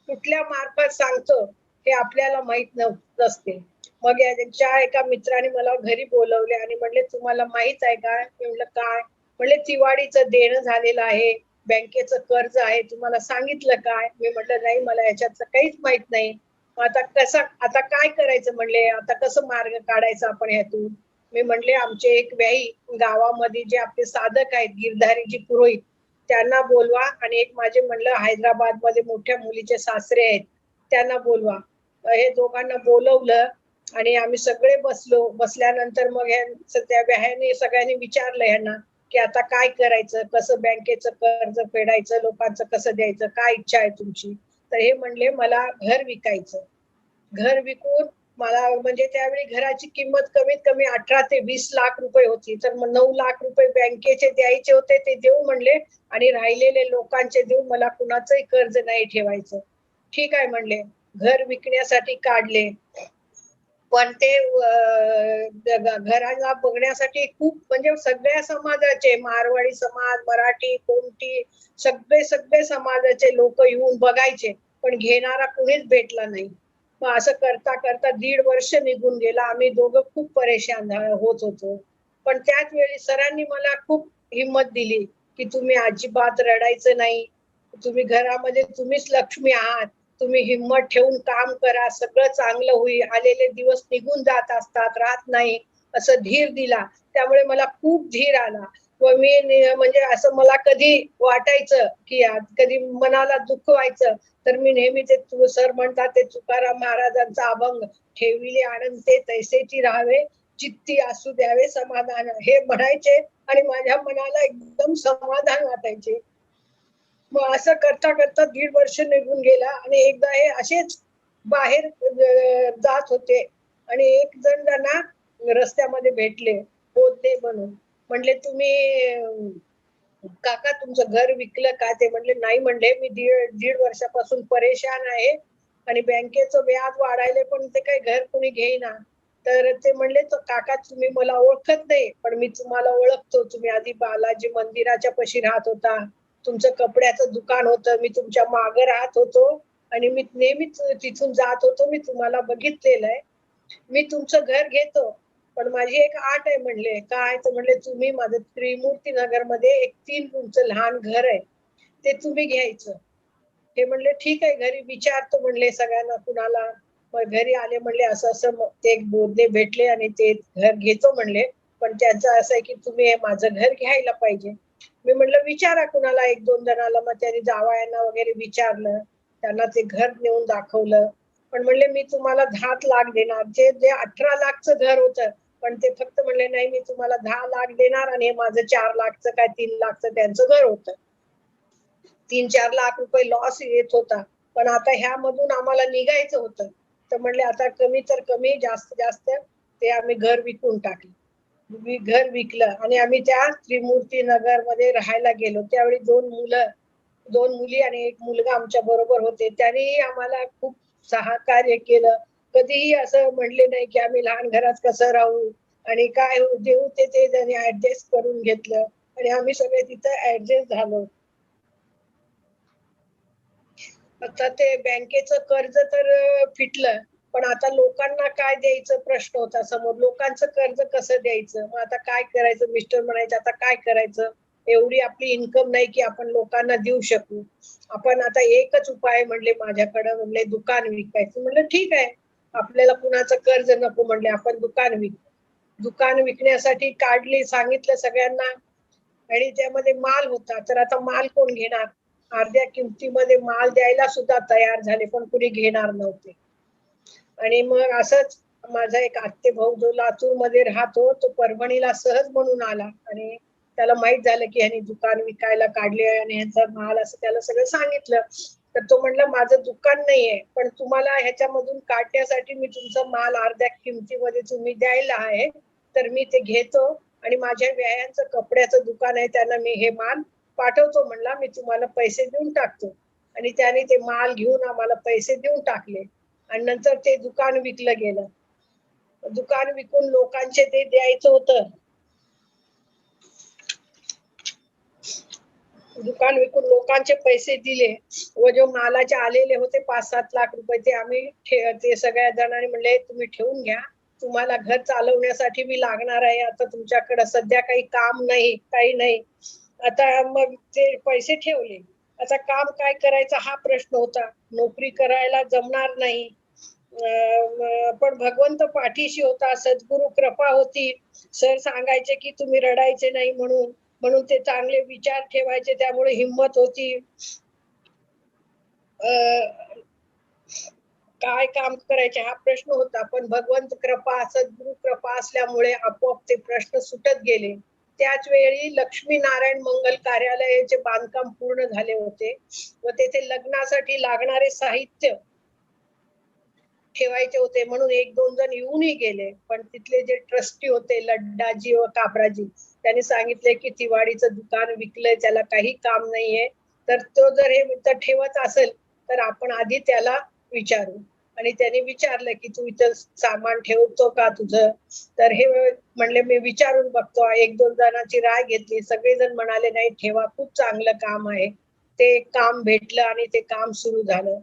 S2: कुठल्या मार्फत सांगतो हे आपल्याला माहित नसते. मग त्यांच्या एका मित्राने मला घरी बोलवले आणि म्हणले तुम्हाला माहित आहे का? मी म्हणलं काय? म्हणले तिवाडीचं देणं झालेलं आहे, बँकेचं कर्ज आहे, तुम्हाला सांगितलं काय? मी म्हटलं नाही, मला याच्यातलं काहीच माहित नाही. आता काय करायचं म्हणले, आता कसं मार्ग काढायचा आपण ह्यातून? मी म्हणले आमचे एक व्याही गावामध्ये जे आपले साधक आहेत, गिरधारीजी पुरोहित, त्यांना बोलवा आणि एक माझे म्हणलं हैदराबाद मध्ये मोठ्या मुलीचे सासरे आहेत, त्यांना बोलवा. हे दोघांना बोलवलं आणि आम्ही सगळे बसल्यानंतर मग त्या व्याह्याने सगळ्यांनी विचारलं यांना की आता काय करायचं, कसं बँकेचं कर्ज फेडायचं, लोकांचं कसं द्यायचं, काय इच्छा आहे तुमची? तर हे म्हणले मला घर विकायचं. घर विकून मला म्हणजे त्यावेळी घराची किंमत कमीत कमी 18 ते 20 लाख रुपये होती. तर मग 9 लाख रुपये बँकेचे द्यायचे होते, ते देऊ म्हणले आणि राहिलेले लोकांचे देऊ, मला कुणाचंही कर्ज नाही ठेवायचं. ठीक आहे म्हणले. घर विकण्यासाठी काढले. पण ते घराला बघण्यासाठी खूप म्हणजे सगळ्या समाजाचे, मारवाडी समाज, मराठी, कोणती, सगळे समाजाचे लोक येऊन बघायचे, पण घेणारा कुणीच भेटला नाही. मग असं करता करता 1.5 वर्ष निघून गेला. आम्ही दोघं खूप परेशान होत होतो. पण त्याच वेळी सरांनी मला खूप हिंमत दिली की तुम्ही अजिबात रडायचं नाही, तुम्ही घरामध्ये तुम्हीच लक्ष्मी आहात, तुम्ही हिंमत ठेवून काम करा, सगळं चांगलं होईल, आलेले दिवस निघून जात असतात, राहत नाही, असं धीर दिला. त्यामुळे मला खूप धीर आला व मी म्हणजे असं मला कधी वाटायचं की कधी मनाला दुःख व्हायचं तर मी नेहमी ते सर म्हणतात ते तुकाराम महाराजांचा अभंग, ठेविले आनंद ते तैसेची राहावे, चित्ती असू द्यावे समाधान, हे म्हणायचे आणि माझ्या मनाला एकदम समाधान वाटायचे. मग असं करता करता 1.5 वर्ष निघून गेला आणि एकदा हे असेच बाहेर जात होते आणि एक जण त्यांना रस्त्यामध्ये भेटले, बोलते म्हणून. म्हणले तुम्ही काका तुमचं घर विकलं का? ते म्हणले नाही म्हणले, मी 1.5 वर्षापासून परेशान आहे आणि बँकेचं व्याज वाढायले पण ते काही घर कोणी घेईना. तर ते म्हणले तो काका तुम्ही मला ओळखत नाही पण मी तुम्हाला ओळखतो, तुम्ही आधी बालाजी मंदिराच्या पाशी राहत होता, तुमचं कपड्याचं दुकान होतं, मी तुमच्या मागे राहत होतो आणि मी नेहमीच तिथून जात होतो, मी तुम्हाला बघितलेलं आहे, मी तुमचं घर घेतो पण माझी एक अट आहे. म्हणले काय? तर म्हणले तुम्ही माझं त्रिमूर्ती नगर मध्ये एक 3 रूमचं लहान घर आहे, ते तुम्ही घ्यायचं. हे म्हणले ठीक आहे, घरी विचारतो म्हणले सगळ्यांना कुणाला. मग घरी आले, म्हणले असं असं ते एक बोलणे भेटले आणि ते घर घेतो म्हणले, पण त्यांचं असं आहे की तुम्ही हे माझं घर घ्यायला पाहिजे. मी म्हणलं विचारा कुणाला 1-2 जणाला. मग त्यांनी जावयांना वगैरे विचारलं, त्यांना ते घर नेऊन दाखवलं. पण म्हणले मी तुम्हाला 10 लाख देणार. जे 18 लाखचं घर होतं पण ते फक्त म्हणले नाही मी तुम्हाला 10 लाख देणार आणि हे माझं 4 लाखचं काय 3 लाखचं त्यांचं घर होतं. 3-4 लाख रुपये लॉस येत होता. पण आता ह्यामधून आम्हाला निघायचं होतं. तर म्हणले आता कमी तर कमी, जास्त जास्त ते आम्ही घर विकून टाकले. मी घर विकलं आणि आम्ही त्या त्रिमूर्ती नगर मध्ये राहायला गेलो. त्यावेळी 2 मुली आणि 1 मुलगा आमच्या बरोबर होते. त्यांनी आम्हाला खूप सहकार्य केलं. कधीही असं म्हणले नाही की आम्ही लहान घरात कसं राहू आणि काय देऊ ते त्यांनी ऍडजस्ट करून घेतलं आणि आम्ही सगळे तिथं ऍडजस्ट झालो. आता ते बँकेचं कर्ज तर फिटलं, पण आता लोकांना काय द्यायचं प्रश्न होता समोर. लोकांचं कर्ज कसं द्यायचं? मग आता काय करायचं? मिस्टर म्हणायचे आता काय करायचं? एवढी आपली इन्कम नाही की आपण लोकांना देऊ शकू. आपण आता एकच उपाय म्हणले माझ्याकडे, म्हणले दुकान विकायचं. म्हणलं ठीक आहे. आपल्याला कुणाचं कर्ज नको म्हणले, आपण दुकान विकू. दुकान विकण्यासाठी काढली, सांगितलं सगळ्यांना आणि त्यामध्ये माल होता. तर आता माल कोण घेणार? अर्ध्या किमतीमध्ये माल द्यायला सुद्धा तयार झाले, पण कुणी घेणार नव्हते. आणि मग असंच माझा एक आत्ते भाऊ जो लातूरमध्ये राहतो, तो परभणीला सहज म्हणून आला आणि त्याला माहित झालं की ह्यांनी दुकान विकायला काढले आहे आणि ह्यांचा माल असं त्याला सगळं सांगितलं. तर तो म्हणला माझं दुकान नाहीये, पण तुम्हाला ह्याच्यामधून काढण्यासाठी मी तुमचा माल अर्ध्या किमतीमध्ये तुम्ही द्यायला आहे, तर मी ते घेतो आणि माझ्या व्यायांचं कपड्याचं दुकान आहे, त्यांना मी हे माल पाठवतो. म्हणला मी तुम्हाला पैसे देऊन टाकतो. आणि त्याने ते माल घेऊन आम्हाला पैसे देऊन टाकले आणि नंतर ते दुकान विकलं गेलं. दुकान विकून लोकांचे ते द्यायचं होतं. दुकान विकून लोकांचे पैसे दिले व जो मालाचे आलेले होते 5-7 लाख रुपये ते आम्ही ते सगळ्या जणांनी म्हणले तुम्ही ठेवून घ्या, तुम्हाला घर चालवण्यासाठी मी लागणार आहे. आता तुमच्याकडे सध्या काही काम नाही, काही नाही. आता मग ते पैसे ठेवले. आता काम काय करायचं हा प्रश्न होता. नोकरी करायला जमणार नाही. पण भगवंत पाठीशी होता, सद्गुरु कृपा होती. सर सांगायचे की तुम्ही रडायचे नाही म्हणून, म्हणून ते चांगले विचार ठेवायचे, त्यामुळे हिंमत होती. काय काम करायचे हा प्रश्न होता, पण भगवंत कृपा, सद्गुरु कृपा असल्यामुळे आपोआप ते प्रश्न सुटत गेले. त्याच वेळी लक्ष्मीनारायण मंगल कार्यालयाचे बांधकाम पूर्ण झाले होते व तेथे लग्नासाठी लागणारे साहित्य ठेवायचे होते, म्हणून 1-2 जण येऊनही गेले. पण तिथले जे ट्रस्टी होते लड्डाजी व काबराजी, त्यांनी सांगितले की तिवाडीचं दुकान विकलंय, त्याला काही काम नाहीये. तर तो जर हे इथं ठेवत असेल तर आपण आधी त्याला विचारू. आणि त्यांनी विचारलं की तू इथं सामान ठेवतो का तुझं? तर हे म्हणले मी विचारून बघतो. 1-2 जणांची राय घेतली. सगळेजण म्हणाले नाही ठेवा, खूप चांगलं काम आहे. ते काम भेटलं आणि ते काम सुरू झालं.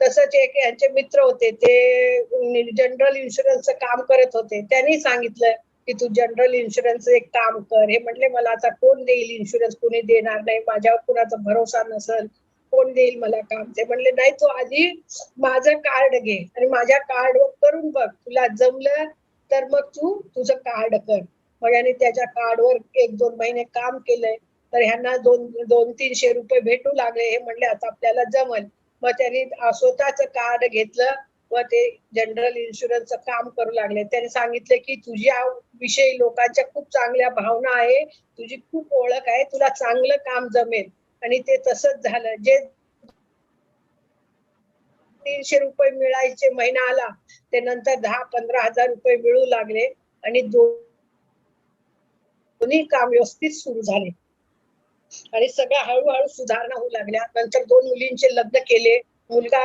S2: तसंच एक यांचे मित्र होते, ते जनरल इन्शुरन्सचं काम करत होते. त्यांनी सांगितलं की तू जनरल इन्शुरन्स एक काम कर. हे म्हटले मला आता कोण देईल इन्शुरन्स? कोणी देणार नाही, माझ्यावर कुणाचा भरोसा नसेल, कोण देईल मला काम? ते म्हणले नाही तू आधी माझं कार्ड घे आणि माझ्या कार्डवर करून बघ, तुला जमलं तर मग तू तुझं कार्ड कर. मग याने त्याच्या कार्डवर 1-2 महिने काम केलंय, तर ह्यांना 200-300 रुपये भेटू लागले. हे म्हणले आता आपल्याला जमल. मग त्यांनी स्वतःच कार्ड घेतलं व ते जनरल इन्शुरन्सचं काम करू लागले. त्यांनी सांगितले की तुझ्या विषयी लोकांच्या खूप चांगल्या भावना आहे, तुझी खूप ओळख आहे, तुला चांगलं काम जमेल. आणि ते तसंच झालं. जे 300 रुपये मिळायचे महिना आला, ते नंतर 10-15 हजार रुपये मिळू लागले आणि दोन्ही काम व्यवस्थित सुरू झाले आणि सगळ्या हळूहळू सुधारणा होऊ लागल्या. नंतर 2 मुलींचे लग्न केले. मुलगा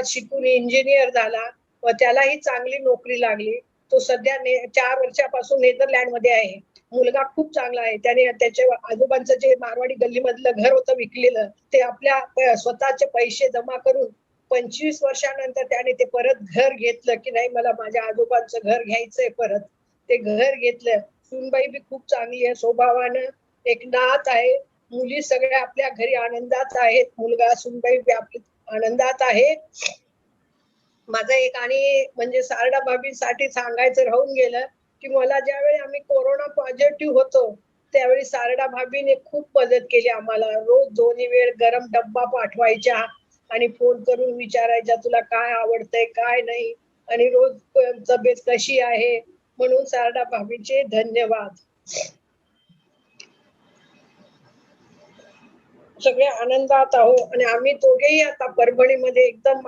S2: शिकून इंजिनियर झाला व त्यालाही चांगली नोकरी लागली. तो सध्या 4 वर्षापासून नेदरलँडमध्ये आहे. मुलगा खूप चांगला आहे. त्याने त्याच्या आजोबांचं जे मारवाडी गल्लीमधलं घर होतं विकलेलं, ते आपल्या स्वतःचे पैसे जमा करून 25 वर्षानंतर त्याने ते परत घर घेतलं की नाही मला माझ्या आजोबांचं घर घ्यायचंय परत. ते घर घेतलं. सूनबाई बी खूप चांगली आहे स्वभावानं. एक नात आहे. मुली सगळ्या आपल्या घरी आनंदात आहेत. मुलगा सूनबाई बी आपली आनंदात आहे. माझं एक आणि म्हणजे सारडा भाभीसाठी सांगायचं राहून गेलं की मला ज्यावेळी आम्ही कोरोना पॉझिटिव्ह होतो त्यावेळी सारडा भाभीने खूप मदत केली आम्हाला. रोज 2 वेळ गरम डब्बा पाठवायच्या आणि फोन करून विचारायच्या तुला काय आवडतंय काय नाही आणि रोज तब्येत कशी आहे. म्हणून सारडा भाभीचे धन्यवाद. सगळे आनंदात आहोत आणि आम्ही दोघेही आता परभणीमध्ये एकदम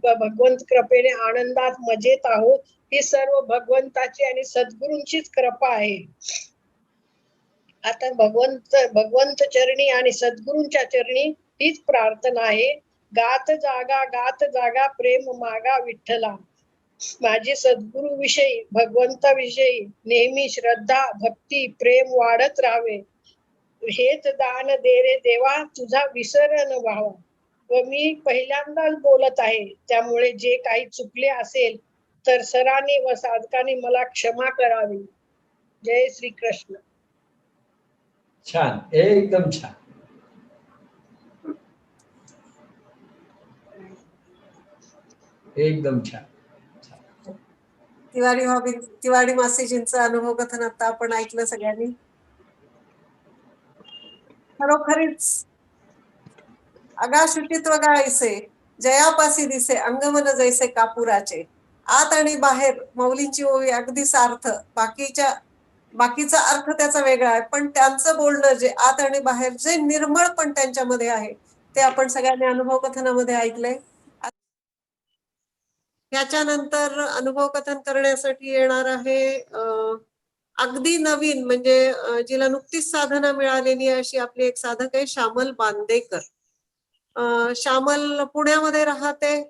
S2: भगवंत कृपेने आनंदात मजेत आहोत. ही सर्व भगवंताची आणि सद्गुरूंचीच कृपा आहे. आता भगवंत चरणी आणि सद्गुरूंच्या चरणी हीच प्रार्थना आहे. गात जागा प्रेम मागा विठ्ठला. माझी सद्गुरु विषयी भगवंताविषयी नेहमी श्रद्धा भक्ती प्रेम वाढत राहावे. हेच दान दे रे देवा, तुझा विसर न व्हावा. व मी पहिल्यांदाच बोलत आहे, त्यामुळे जे काही चुकले असेल तर सरांनी व साधकांनी मला क्षमा करावी. जय श्री कृष्ण.
S3: छान, एकदम छान. एकदम छान.
S1: तिवारी मासीजींचा अनुभव कथन आता आपण ऐकलं सगळ्यांनी. खरोखरीच अगा शुचित्व गायसे जयापासी दिसे अंगमन जैसे कापुराचे. आत आणि बाहेर माऊलींची ओवी अगदी सार्थ. बाकीचा अर्थ त्याचा वेगळा आहे, पण त्यांचं बोलणं जे आत आणि बाहेर जे निर्मळ पण त्यांच्यामध्ये आहे ते आपण सगळ्यांनी अनुभव कथनामध्ये ऐकलंय. याच्यानंतर अनुभव कथन करण्यासाठी येणार आहे अगदी नवीन म्हणजे जिला नुकतीच साधना मिळालेली अशी आपली एक साधक आहे श्यामल बांदेकर. श्यामल पुण्यामध्ये राहते,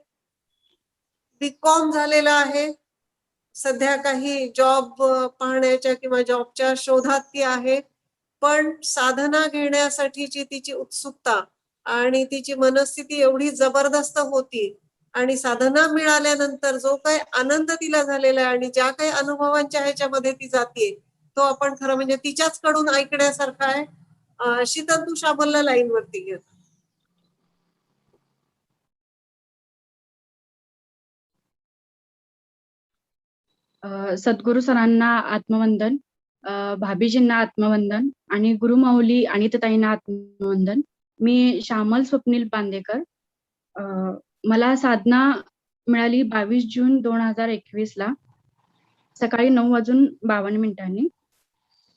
S1: बीकॉम झालेला आहे. सध्या काही जॉब पाहण्याच्या किंवा जॉबच्या शोधात ती आहे, पण साधना घेण्यासाठीची तिची उत्सुकता आणि तिची मनस्थिती एवढी जबरदस्त होती आणि साधना मिळाल्यानंतर जो काही आनंद तिला झालेला आहे आणि ज्या काही अनुभवांच्या ह्याच्यामध्ये ती जाते तो आपण खरं म्हणजे तिच्याच कडून ऐकण्यासारखा आहे. शीतल, तू श्यामलला लाईन वरती घे.
S4: सद्गुरू सरांना आत्मवंदन, भाभीजींना आत्मवंदन आणि गुरुमाऊली अनिताताईंना आत्मवंदन. मी श्यामल स्वप्नील बांदेकर. मला साधना मिळाली 22 जून 2021 ला सकाळी 9:52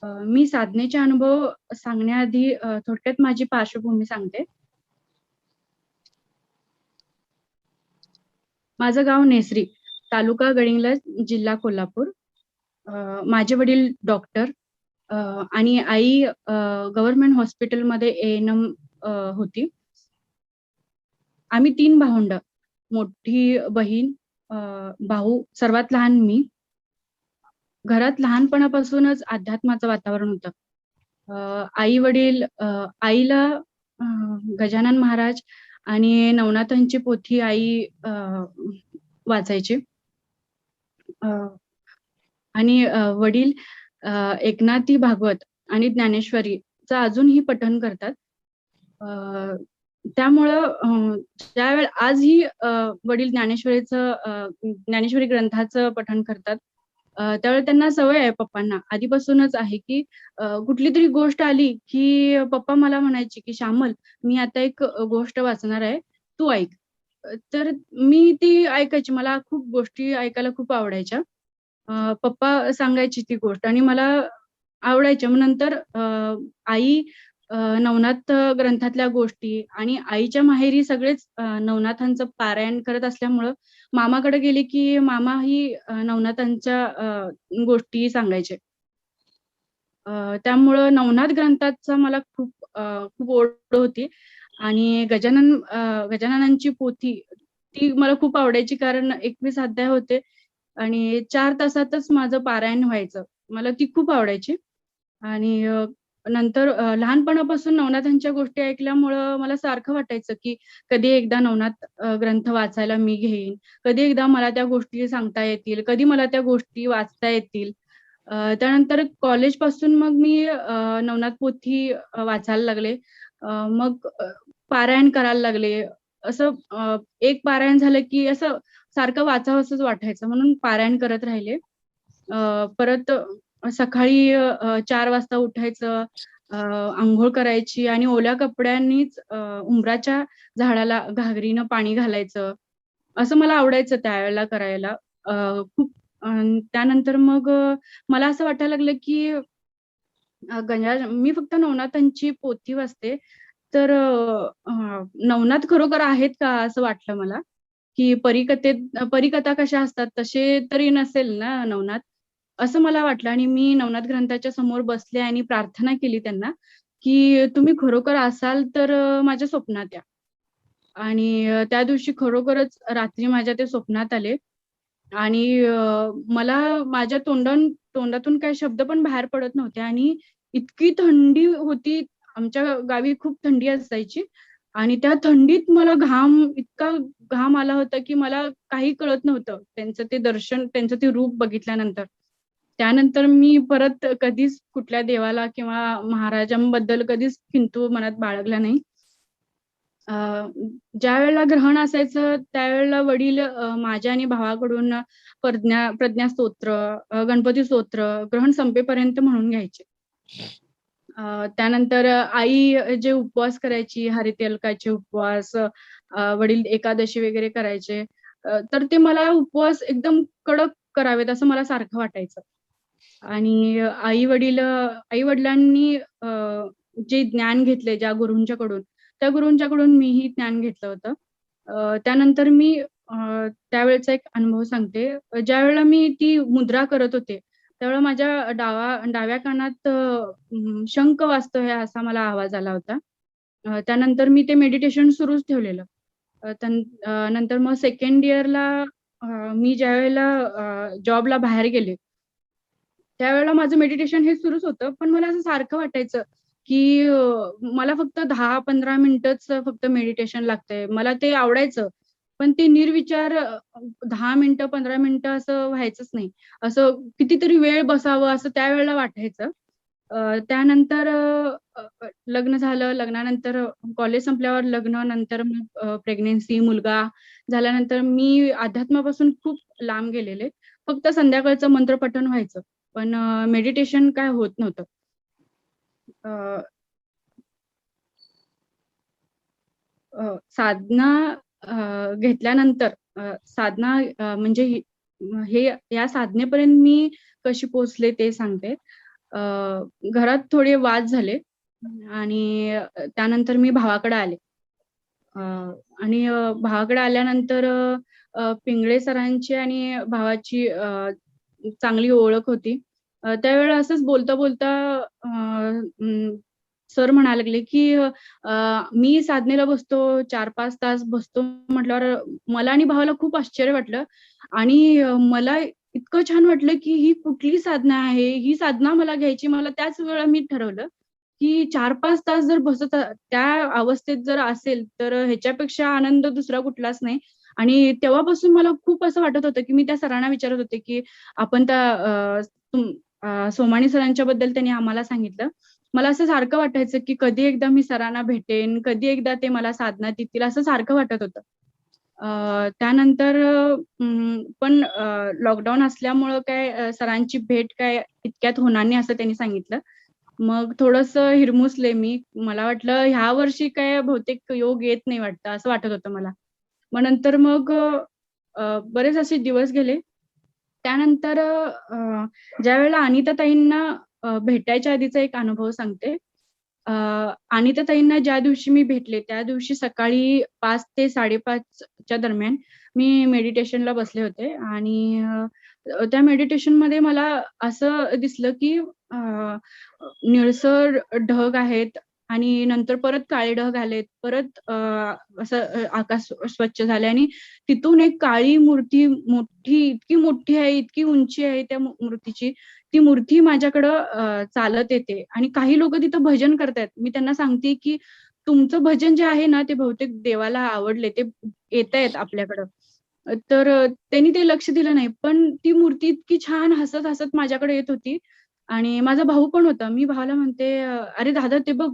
S4: मी साधनेचे अनुभव सांगण्याआधी थोडक्यात माझी पार्श्वभूमी सांगते. माझं गाव नेसरी, तालुका गडिंग्लज, जिल्हा कोल्हापूर. माझे वडील डॉक्टर आणि आई गव्हर्नमेंट हॉस्पिटलमध्ये ANM होती. आम्ही 3 भावंड, मोठी बहीण, भाऊ, सर्वात लहान मी. घरात लहानपणापासूनच अध्यात्माचं वातावरण होतं. आई वडील आईला गजानन महाराज आणि नवनाथांची पोथी आई वाचायची आणि वडील एकनाथी भागवत आणि ज्ञानेश्वरीचं अजूनही पठण करतात. त्यामुळं ज्यावेळेस आजही वडील ज्ञानेश्वरी ग्रंथाचं पठण करतात, त्यावेळेस त्यांना सवय आहे पप्पांना आधीपासूनच आहे की कुठली तरी गोष्ट आली की पप्पा मला म्हणायचे की श्यामल, मी आता एक गोष्ट वाचणार आहे, तू ऐक. तर मी ती ऐकायची. मला खूप गोष्टी ऐकायला खूप आवडायच्या. पप्पा सांगायची ती गोष्ट आणि मला आवडायच्या. मग नंतर आई नवनाथ ग्रंथातल्या गोष्टी आणि आईच्या माहेरी सगळेच नवनाथांचं पारायण करत असल्यामुळं मामाकडे गेले की मामाही नवनाथांच्या गोष्टी सांगायचे. त्यामुळं नवनाथ ग्रंथाचा मला खूप ओढ होती आणि गजाननांची पोथी ती मला खूप आवडायची, कारण 21 अध्याय होते आणि 4 तासातच माझं पारायण व्हायचं. मला ती खूप आवडायची. आणि नंतर लहानपणापासून नवनाथांच्या गोष्टी ऐकल्यामुळं मला सारखं वाटायचं की कधी एकदा नवनाथ ग्रंथ वाचायला मी घेईन, कधी एकदा मला त्या गोष्टी सांगता येतील, कधी मला त्या गोष्टी वाचता येतील. त्यानंतर कॉलेजपासून मग मी नवनाथ पोथी वाचायला लागले. मग पारायण करायला लागले. असं एक पारायण झालं की असं सारखं वाचावंसंच वाटायचं, म्हणून पारायण करत राहिले. परत सकाळी 4 वाजता उठायचं, अंघोळ करायची आणि ओल्या कपड्यांनीच उंबराच्या झाडाला घागरीनं पाणी घालायचं. असं मला आवडायचं त्यावेळेला करायला. खूप त्यानंतर मग मला असं वाटायला लागलं की मी फक्त नवनाथांची पोथी वाचते, तर नवनाथ खरोखर आहेत का असं वाटलं मला, की परिकथा कशा असतात तसे तरी नसेल ना नवनाथ, असं मला वाटलं. आणि मी नवनाथ ग्रंथाच्या समोर बसले आणि प्रार्थना केली त्यांना, की तुम्ही खरोखर असाल तर माझ्या स्वप्नात या. आणि त्या दिवशी खरोखरच रात्री माझ्या ते स्वप्नात आले आणि मला माझ्या तोंडातून काही शब्द पण बाहेर पडत नव्हते आणि इतकी थंडी होती. आमच्या गावी खूप थंडी असायची आणि त्या थंडीत मला इतका घाम आला होता, की मला काही कळत नव्हतं. त्यांचं ते रूप बघितल्यानंतर. त्यानंतर मी परत कधीच कुठल्या देवाला किंवा महाराजांबद्दल कधीच किंतु मनात बाळगला नाही. ज्यावेळेला ग्रहण असायचं त्यावेळेला वडील माझ्या आणि भावाकडून प्रज्ञा स्तोत्र, गणपती स्तोत्र ग्रहण संपेपर्यंत म्हणून घ्यायचे. त्यानंतर आई जे उपवास करायची, हरितेलकाचे उपवास, वडील एकादशी वगैरे करायचे. तर ते मला उपवास एकदम कडक करावेत असं मला सारखं वाटायचं. आणि आई-वडिलांनी जे ज्ञान घेतले ज्या गुरूंच्याकडून, त्या गुरूंच्याकडून मीही ज्ञान घेतलं होतं. त्यानंतर मी त्यावेळेचा एक अनुभव सांगते. ज्यावेळेला मी ती मुद्रा करत होते, त्यावेळेला माझ्या डाव्या कानात शंख वाजतोय असा मला आवाज आला होता. त्यानंतर मी ते मेडिटेशन सुरूच ठेवलेलं. नंतर मग सेकंड इयरला मी ज्यावेळेला जॉबला बाहेर गेले, त्यावेळेला माझं मेडिटेशन हे सुरूच होतं. पण मला असं सारखं वाटायचं, की मला फक्त 10-15 मिनिटंच फक्त मेडिटेशन लागतंय. मला ते आवडायचं. पण ते निर्विचार 10 मिनिटं, 15 मिनिटं असं व्हायचंच नाही. असं कितीतरी वेळ बसावं असं त्यावेळेला वाटायचं. त्यानंतर लग्न झालं. लग्नानंतर कॉलेज संपल्यावर लग्न, नंतर मग प्रेग्नन्सी, मुलगा झाल्यानंतर मी अध्यात्मापासून खूप लांब गेलेले. फक्त संध्याकाळचं मंत्रपठण व्हायचं. पण मेडिटेशन काय होत नव्हतं. साधना घेतल्यानंतर साधना म्हणजे या साधनेपर्यंत मी कशी पोहोचले ते सांगते. घरात थोडे वाद झाले आणि त्यानंतर मी भावाकडे आले. आणि भावाकडे आल्यानंतर पिंगळे सरांची आणि भावाची चांगली ओळख होती. त्यावेळेला असंच बोलता-बोलता सर म्हणायला लागले, की मी साधनेला बसतो, 4-5 तास बसतो म्हटल्यावर मला आणि भावाला खूप आश्चर्य वाटलं आणि मला इतकं छान वाटलं, की ही कुठली साधना आहे? ही साधना मला घ्यायची. मला त्याच वेळेला मी ठरवलं, की 4-5 तास जर त्या अवस्थेत जर असेल, तर ह्याच्यापेक्षा आनंद दुसरा कुठलाच नाही. आणि तेव्हापासून मला खूप असं वाटत होतं, की मी त्या सरांना विचारत होते, की आपण सोमाणी सरांच्या बद्दल त्यांनी आम्हाला सांगितलं. मला असं सारखं वाटायचं, की कधी एकदा मी सरांना भेटेन, कधी एकदा ते मला साधना देतील असं सारखं वाटत होतं. त्यानंतर पण लॉकडाऊन असल्यामुळं काय सरांची भेट काय इतक्यात होणार नाही असं त्यांनी सांगितलं. मग थोडंसं हिरमुसले मी. मला वाटलं ह्या वर्षी काय बहुतेक योग येत नाही वाटतं असं वाटत होतं मला. नंतर बरेच असे दिवस गेले. त्यानंतर ज्यावेळेला अनिताताईंना भेटायच्या आधीचा एक अनुभव सांगते. अनिताताईंना ज्या दिवशी मी भेटले, त्या दिवशी सकाळी 5 ते 5:30च्या दरम्यान मी मेडिटेशनला बसले होते आणि त्या मेडिटेशनमध्ये मला असं दिसलं, की निळसर ढग आहेत आणि नंतर परत काळे ढग आलेत. परत असं आकाश स्वच्छ झालंय आणि तिथून एक काळी मूर्ती मोठी, इतकी मोठी आहे, इतकी उंची आहे त्या मूर्तीची. ती मूर्ती माझ्याकडं चालत येते आणि काही लोकं तिथं भजन करतायत. मी त्यांना सांगते, की तुमचं भजन जे आहे ना, ते बहुतेक देवाला आवडले. ते येतायत आपल्याकडं. तर त्यांनी ते लक्ष दिलं नाही. पण ती मूर्ती इतकी छान हसत-हसत माझ्याकडे येत होती आणि माझा भाऊ पण होता. मी भावाला म्हणते, "अरे दादा ते बघ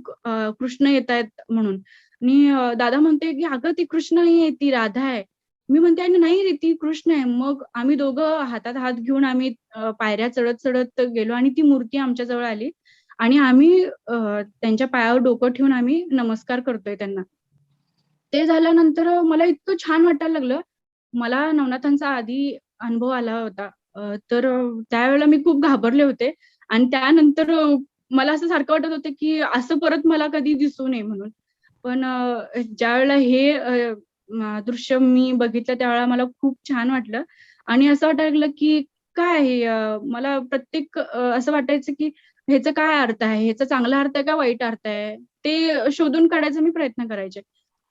S4: कृष्ण येतायत" म्हणून. आणि दादा म्हणते, की "अगं ती कृष्ण नाहीये, ती राधा आहे." मी म्हणते, "अरे नाही रे, ती कृष्ण आहे." मग आम्ही दोघं हातात हात घेऊन आम्ही पायऱ्या चढत-चढत गेलो आणि ती मूर्ती आमच्या जवळ आली आणि आम्ही त्यांच्या पायावर डोकं ठेवून आम्ही नमस्कार करतोय त्यांना. ते झाल्यानंतर मला इतकं छान वाटायला लागलं. मला नवनाथांचा आधी अनुभव आला होता. तर त्यावेळेला मी खूप घाबरले होते आणि त्यानंतर मला असं सारखं वाटत होतं, की असं परत मला कधी दिसू नये म्हणून. पण ज्या वेळेला हे दृश्य मी बघितलं त्यावेळेला मला खूप छान वाटलं आणि असं वाटायला लागलं की काय आहे, मला प्रत्येक असं वाटायचं की ह्याचा काय अर्थ आहे, ह्याचा चांगला अर्थ आहे का वाईट अर्थ आहे, ते शोधून काढायचा मी प्रयत्न करायचे.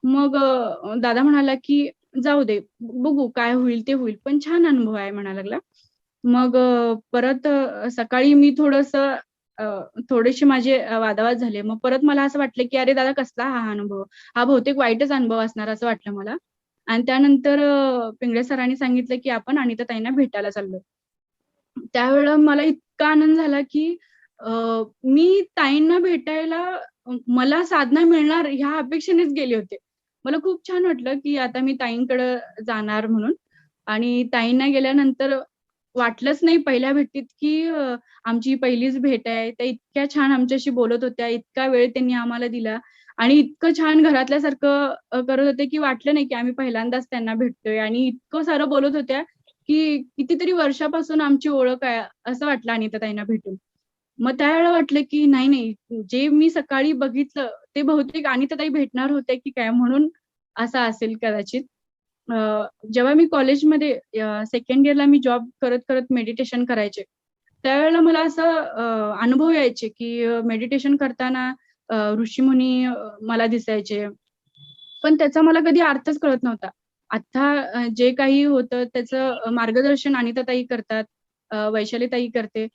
S4: मग दादा म्हणाला की जाऊ दे, बघू काय होईल ते होईल, पण छान अनुभव आहे म्हणायला लागला. मग परत सकाळी मी थोडेसे माझे वादावाद झाले. मग परत मला असं वाटलं की अरे दादा कसला हा अनुभव? हा बहुतेक वाईटच अनुभव असणार असं वाटलं मला. आणि त्यानंतर पिंगळे सरांनी सांगितलं की आपण अनिताताईंना भेटायला चाललोय. त्यावेळेला मला इतका आनंद झाला की मी ताईंना भेटायला मला साधना मिळणार ह्या अपेक्षेनेच गेले होते. मला खूप छान वाटलं की आता मी ताईंकडे जाणार म्हणून आणि ताईंना गेल्यानंतर वाटलंच नाही पहिल्या भेटीत की आमची पहिलीच भेट आहे. त्या इतक्या छान आमच्याशी बोलत होत्या. इतका वेळ त्यांनी आम्हाला दिला आणि इतकं छान घरातल्यासारखं करत होते की वाटलं नाही की आम्ही पहिल्यांदाच त्यांना भेटतोय आणि इतकं सारं बोलत होत्या की कितीतरी वर्षापासून आमची ओळख आहे असं वाटलं अनिताताईंना भेटून. मग त्यावेळेला वाटलं की नाही, नाही जे मी सकाळी बघितलं ते बहुतेक अनिताताई भेटणार होत्या की काय म्हणून असं असेल कदाचित. जेव्हा मी कॉलेजमध्ये सेकंड इयरला मी जॉब करत मेडिटेशन करायचे. त्यावेळेला मला असं अनुभव यायचे की मेडिटेशन करताना ऋषीमुनी मला दिसायचे. पण त्याचा मला कधी अर्थच कळत नव्हता. आता जे काही होतं त्याचं मार्गदर्शन अनिताताई करतात, वैशालीताई करते.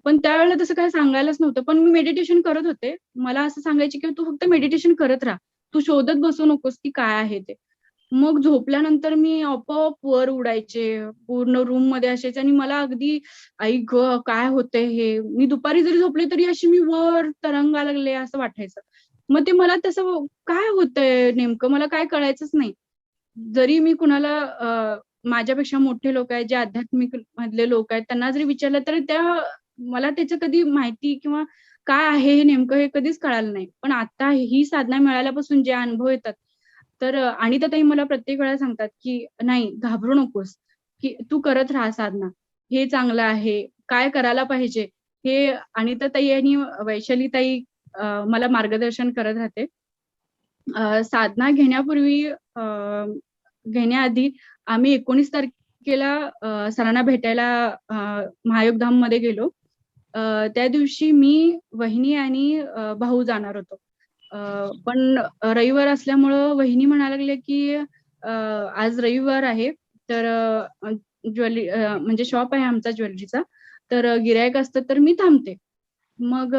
S4: पण त्यावेळेला तसं काही सांगायलाच नव्हतं. पण मी मेडिटेशन करत होते. मला असं सांगायचे की "तू फक्त मेडिटेशन करत राहा. तू शोधत बसू नकोस की काय आहे ते." मग झोपल्यानंतर मी आपोआप वर उडायचे. पूर्ण रूममध्ये असायचे आणि मला अगदी आई गं! काय होतंय हे? मी दुपारी जरी झोपले तरी अशी मी वर तरंगा लागले असं वाटायचं. मग ते मला तसं काय होतंय नेमकं मला काय कळायचंच नाही. जरी मी कुणाला माझ्यापेक्षा मोठे लोक आहेत, जे आध्यात्मिक मधले लोक आहेत, त्यांना जरी विचारलं तर मला त्याचं कधी माहिती किंवा काय आहे हे नेमकं हे कधीच कळालं नाही. पण आता ही साधना मिळाल्यापासून जे अनुभव येतात, तर अनिताताई मला प्रत्येक वेळेला सांगतात, की "नाही घाबरू नकोस, की तू करत राहा साधना. हे चांगलं आहे. काय करायला पाहिजे?" हे अनिताताई आणि वैशालीताई मला मार्गदर्शन करत राहते. साधना घेण्याआधी आम्ही 19 तारखेला सरांना भेटायला महायोगधाममध्ये गेलो. त्या दिवशी मी, वहिनी आणि भाऊ जाणार होतो. पण रविवार असल्यामुळं वहिनी म्हणायला लागल्या, की आज रविवार आहे, तर म्हणजे शॉप आहे आमचा ज्वेलरीचा, तर गिराईक असतं तर मी थांबते. मग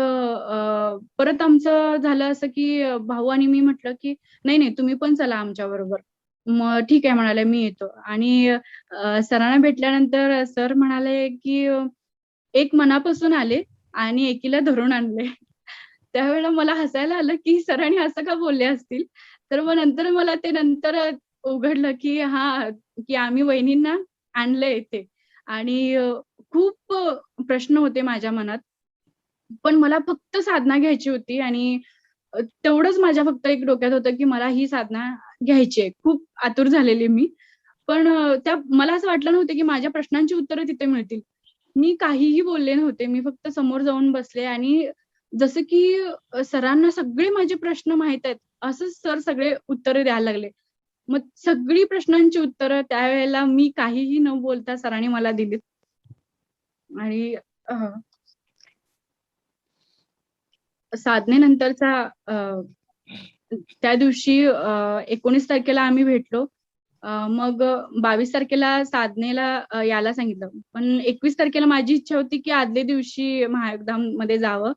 S4: परत आमचं झालं असं, की भाऊ आणि मी म्हटलं, की "नाही, नाही तुम्ही पण चला आमच्याबरोबर." मग ठीक आहे म्हणाले, "मी येतो." आणि सरांना भेटल्यानंतर सर म्हणाले, की "एक मनापासून आले आणि एकीला धरून आणले." त्यावेळेला मला हसायला आलं, की सरांनी असं का बोलले असतील? तर मग नंतर मला ते नंतर उघडलं, की हां, की आम्ही वहिनींना आणलंय इथे आणि खूप प्रश्न होते माझ्या मनात. पण मला फक्त साधना घ्यायची होती आणि तेवढंच माझ्या फक्त एक डोक्यात होतं, की मला ही साधना घ्यायची आहे. खूप आतुर झालेली मी. पण मला असं वाटलं नव्हतं, की माझ्या प्रश्नांची उत्तरं तिथे मिळतील. मी काहीही बोलले नव्हते. मी फक्त समोर जाऊन बसले आणि जसं की सरांना सगळे माझे प्रश्न माहीत आहेत, असंच सर सगळे उत्तरं द्यायला लागले. मग सगळी प्रश्नांची उत्तरं त्यावेळेला मी काहीही न बोलता सरांनी मला दिलीत. आणि साधनेनंतरचा त्या दिवशी 19 तारखेला आम्ही भेटलो. मग 22 तारखेला साधनेला यायला सांगितलं. पण 21 तारखेला माझी इच्छा होती, की आदल्या दिवशी महायोगधाममध्ये जावं.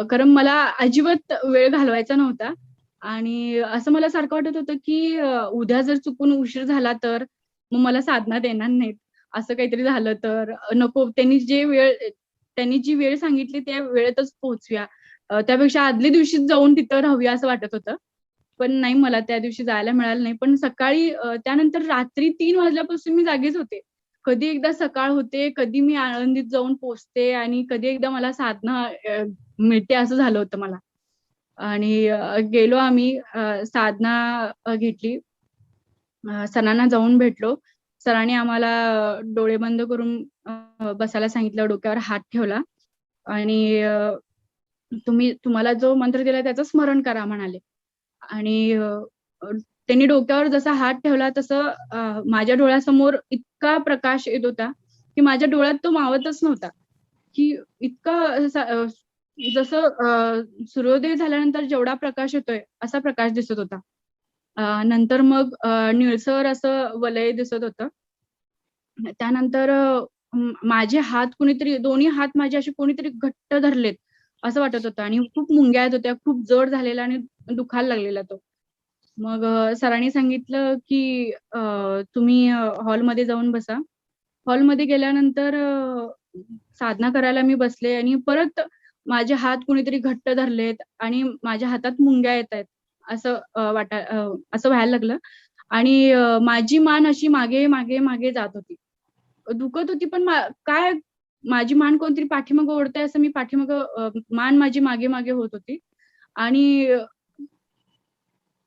S4: कारण मला अजिबात वेळ घालवायचा नव्हता आणि असं मला सारखं वाटत होतं, की उद्या जर चुकून उशीर झाला तर? मग मला साधना देणार नाहीत. असं काहीतरी झालं तर? नको त्यांनी जी वेळ सांगितली त्या वेळेतच पोहोचूया. त्यापेक्षा आदल्या दिवशीच जाऊन तिथं राहूया असं वाटत होतं. पण नाही मला त्या दिवशी जायला मिळालं नाही. पण सकाळी त्यानंतर रात्री 3 वाजल्यापासून मी जागीच होते. कधी एकदा सकाळ होते, कधी मी आळंदीत जाऊन पोहोचते आणि कधी एकदा मला साधना मिळते असं झालं होतं मला. आणि गेलो आम्ही साधना घेतली. सरांना जाऊन भेटलो. सरांनी आम्हाला डोळे बंद करून बसायला सांगितलं, डोक्यावर हात ठेवला आणि तुम्हाला जो मंत्र दिला त्याचं स्मरण करा म्हणाले. आणि त्यांनी डोक्यावर जसा हात ठेवला तसं माझ्या डोळ्यासमोर इतका प्रकाश येत होता की माझ्या डोळ्यात तो मावतच नव्हता, की इतका जसं सूर्योदय झाल्यानंतर जेवढा प्रकाश येतोय असा प्रकाश दिसत होता. नंतर मग निळसर असं वलय दिसत होतं. त्यानंतर माझे हात कुणीतरी, दोन्ही हात माझे असे कोणीतरी घट्ट धरलेत असं वाटत होतं आणि खूप मुंग्या येत होत्या, खूप जड झालेला आणि दुखायला लागलेला तो. मग सरांनी सांगितलं की तुम्ही हॉलमध्ये जाऊन बसा. हॉलमध्ये गेल्यानंतर साधना करायला मी बसले आणि परत माझे हात कुणीतरी घट्ट धरलेत आणि माझ्या हातात मुंग्या येतायत असं असं व्हायला लागलं आणि माझी मान अशी मागे, मागे, मागे जात होती. दुखत होती पण काय माझी मान कोणतरी पाठीमागं ओढतंय असं मी पाठीमागं मान माझी मागे-मागे होत होती आणि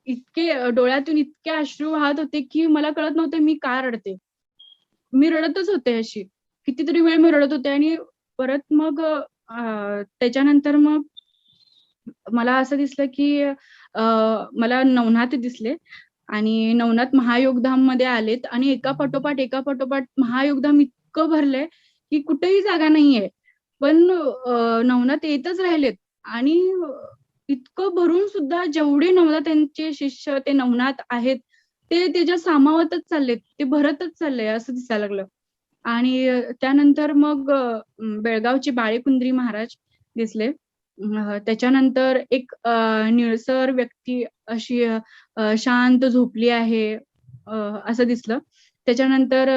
S4: इतके डोळ्यातून इतके अश्रू वाहत होते की मला कळत नव्हतं मी का रडते. मी रडतच होते अशी. कितीतरी वेळ मी रडत होते आणि परत मग त्याच्यानंतर मग मला असं दिसलं की मला नवनाथ दिसले आणि नवनाथ महायोगधाममध्ये आलेत आणि एका पाठोपाठ महायोगधाम इतकं भरलंय की कुठेही जागा नाहीये. पण नवनाथ येतच राहिलेत आणि इतकं भरून सुद्धा जेवढे नवनाथांचे शिष्य ते नवनाथ आहेत, ते त्याच्यात सामावतच चाललेत. ते भरतच चाललंय असं दिसायला लागलं. आणि त्यानंतर मग बेळगावचे बाळेकुंद्री महाराज दिसले. त्याच्यानंतर एक निळसर व्यक्ती अशी शांत झोपली आहे असं दिसलं. त्याच्यानंतर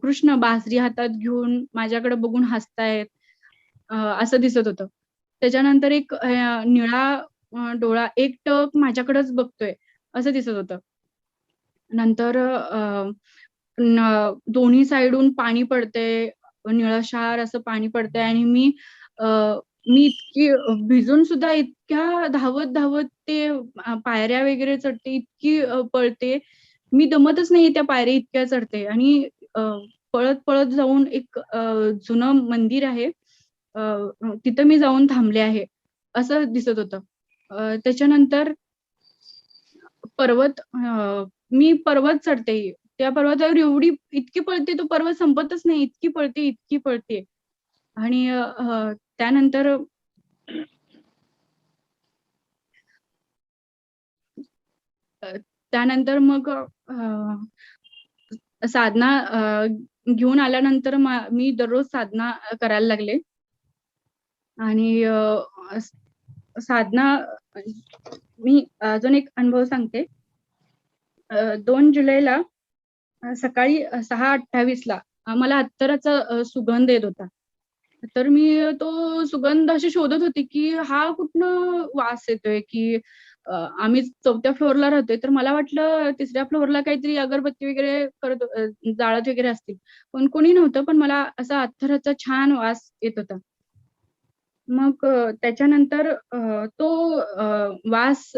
S4: कृष्ण बासरी हातात घेऊन माझ्याकडे बघून हसतायत असं दिसत होतं. त्याच्यानंतर एक निळा डोळा एकटक माझ्याकडेच बघतोय असं दिसत होतं. नंतर दोन्ही साइडून पाणी पडतंय, निळशार असं पाणी पडतंय आणि मी इतकी भिजून सुद्धा इतक्या धावत ते पायऱ्या वगैरे चढते, इतकी पळते. मी दमतच नाही त्या पायऱ्या इतक्या चढते आणि पळत जाऊन एक जुनं मंदिर आहे. तिथं मी जाऊन थांबले आहे, असं दिसत होतं. त्याच्यानंतर मी पर्वत चढते. त्या पर्वतावर इतकी पळते, तो पर्वत संपतच नाही. इतकी पळते. आणि त्यानंतर मग साधना घेऊन आल्यानंतर मी दररोज साधना करायला लागले. आणि साधना मी अजून एक अनुभव सांगते. 2 जुलैला सकाळी 6:28ला मला अत्तराचा सुगंध येत होता. तर मी तो सुगंध अशी शोधत होते, की हा कुठनं वास येतोय, की आम्ही 4थ्या फ्लोअरला राहतोय. तर मला वाटलं 3ऱ्या फ्लोअरला काहीतरी अगरबत्ती वगैरे जाळत वगैरे असतील. पण कोणी नव्हतं. पण मला असा अत्तराचा छान वास येत होता. मग त्याच्यानंतर तो वास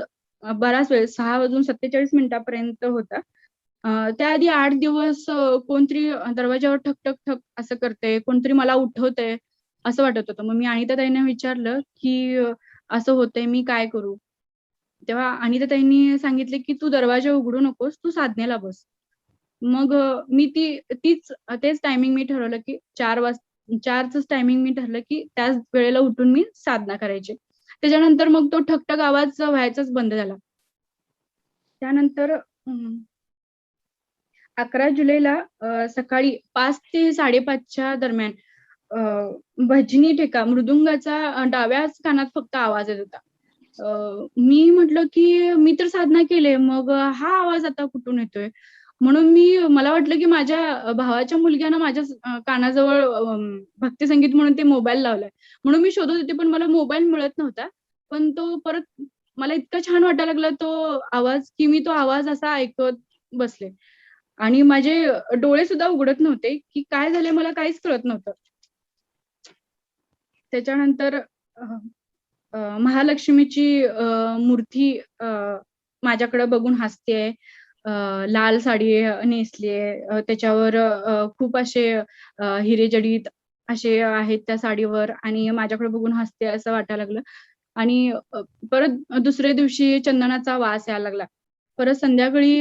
S4: बराच वेळ 6:47 पर्यंत होता. त्याआधी 8 दिवस कोणतरी दरवाजावर ठक, ठक, ठक असं करतंय, कोणतरी मला उठवतंय असं वाटत होतं. मग मी अनिताताईंना विचारलं, की असं होतंय, मी काय करू? तेव्हा अनिताताईंनी सांगितले, की "तू दरवाजा उघडू नकोस, तू साधनेला बस." मग मी तेच टायमिंग मी ठरवलं, की 4च टायमिंग मी ठरलं, की त्याच वेळेला उठून मी साधना करायची. त्याच्यानंतर मग तो ठकठक आवाज व्हायचाच बंद झाला. त्यानंतर 11 जुलैला सकाळी 5 ते 5:30च्या दरम्यान भजनी ठेका मृदुंगाचा डाव्याच कानात फक्त आवाज येत होता. मी म्हटलं, की मी तर साधना केलीये, मग हा आवाज आता कुठून येतोय? म्हणून मला वाटलं, की माझ्या भावाच्या मुलग्यानं माझ्या कानाजवळ भक्तिसंगीत म्हणून ते मोबाईल लावलाय. म्हणून मी शोधत होते, पण मला मोबाईल मिळत नव्हता. पण तो परत मला इतकं छान वाटायला लागला तो आवाज, की मी तो आवाज असा ऐकत बसले. आणि माझे डोळे सुद्धा उघडत नव्हते, की काय झालंय मला काहीच कळत नव्हतं. त्याच्यानंतर महालक्ष्मीची मूर्ती माझ्याकडे बघून हसतेय. लाल साडी नेसलीये. त्याच्यावर खूप असे हिरे जडित असे आहेत त्या साडीवर आणि माझ्याकडे बघून हसते असं वाटायला लागलं. आणि परत दुसऱ्या दिवशी चंदनाचा वास यायला लागला. परत संध्याकाळी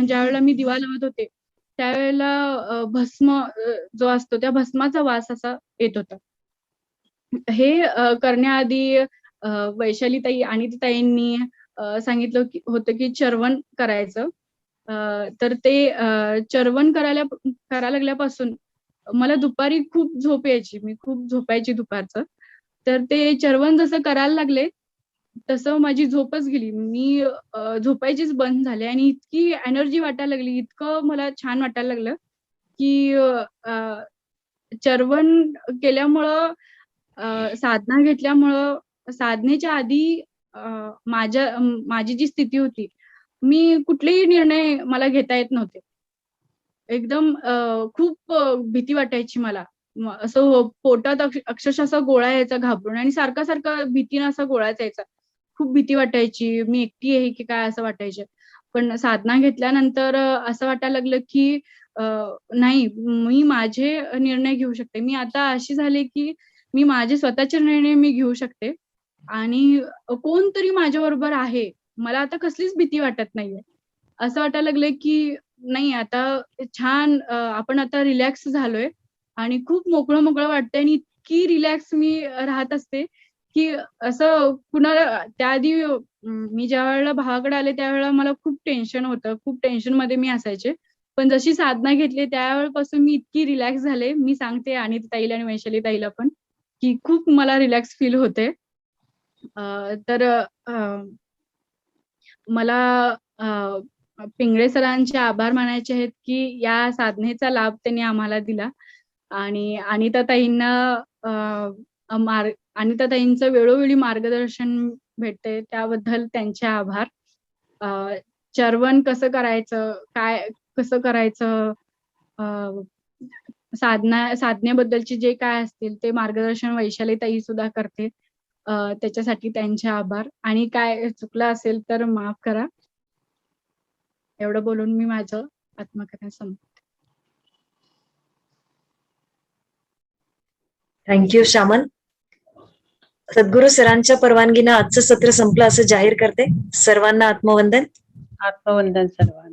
S4: ज्यावेळेला मी दिवा लावत होते त्यावेळेला भस्म जो असतो त्या भस्माचा वास असा येत होता. हे करण्याआधी वैशालीताई आणि ताईंनी सांगितलं होतं की चर्वण करायचं. तर ते चर्वण करायला लागल्यापासून मला दुपारी खूप झोप यायची. मी खूप झोपायची दुपारचं. तर ते चर्वण जसं करायला लागले तसं माझी झोपच गेली. मी झोपायचीच बंद झाले आणि इतकी एनर्जी वाटायला लागली, इतकं मला छान वाटायला लागलं की चर्वण केल्यामुळं साधना घेतल्यामुळं साधनेच्या आधी माझी जी स्थिती होती, मी कुठलेही निर्णय मला घेता येत नव्हते. एकदम खूप भीती वाटायची मला. असं पोटात अक्षरशः असा गोळा यायचा घाबरून आणि सारखा भीतीनं असा गोळाच यायचा. खूप भीती वाटायची. मी एकटी आहे की काय असं वाटायचं. पण साधना घेतल्यानंतर असं वाटायला लागलं की नाही, मी माझे निर्णय घेऊ शकते. मी आता अशी झाले की मी माझे स्वतःचे निर्णय मी घेऊ शकते आणि कोणतरी माझ्याबरोबर आहे. मला आता कसलीच भीती वाटत नाहीये. असं वाटायला लागलंय की नाही, आता छान आपण आता रिलॅक्स झालोय आणि खूप मोकळं वाटतंय आणि इतकी रिलॅक्स मी राहत असते की असं कुणाला त्याआधी मी ज्यावेळेला भावाकडे आले त्यावेळेला मला खूप टेन्शन होतं. खूप टेन्शनमध्ये मी असायचे. पण जशी साधना घेतली त्यावेळेपासून मी इतकी रिलॅक्स झाले. मी सांगते अनिताताईला आणि वैशाली ताईला पण की खूप मला रिलॅक्स फील होते. तर मला पिंगळे सरांचे आभार मानायचे आहेत की या साधनेचा लाभ त्यांनी आम्हाला दिला आणि अनिताताईंचं वेळोवेळी मार्गदर्शन भेटते त्याबद्दल त्यांचे आभार. चर्वण कसं करायचं, कसं करायचं, साधनेबद्दलचे जे काय असतील ते मार्गदर्शन वैशाली ताई सुद्धा करते. त्याच्यासाठी त्यांचे आभार आणि काय चुकलं असेल तर माफ करा. एवढं बोलून मी माझं आत्मकथन संपवते.
S5: थँक्यू श्यामल. सद्गुरू सरांच्या परवानगीनं आजचं सत्र संपलं असं जाहीर करते. सर्वांना आत्मवंदन.
S2: आत्मवंदन सर्वांना.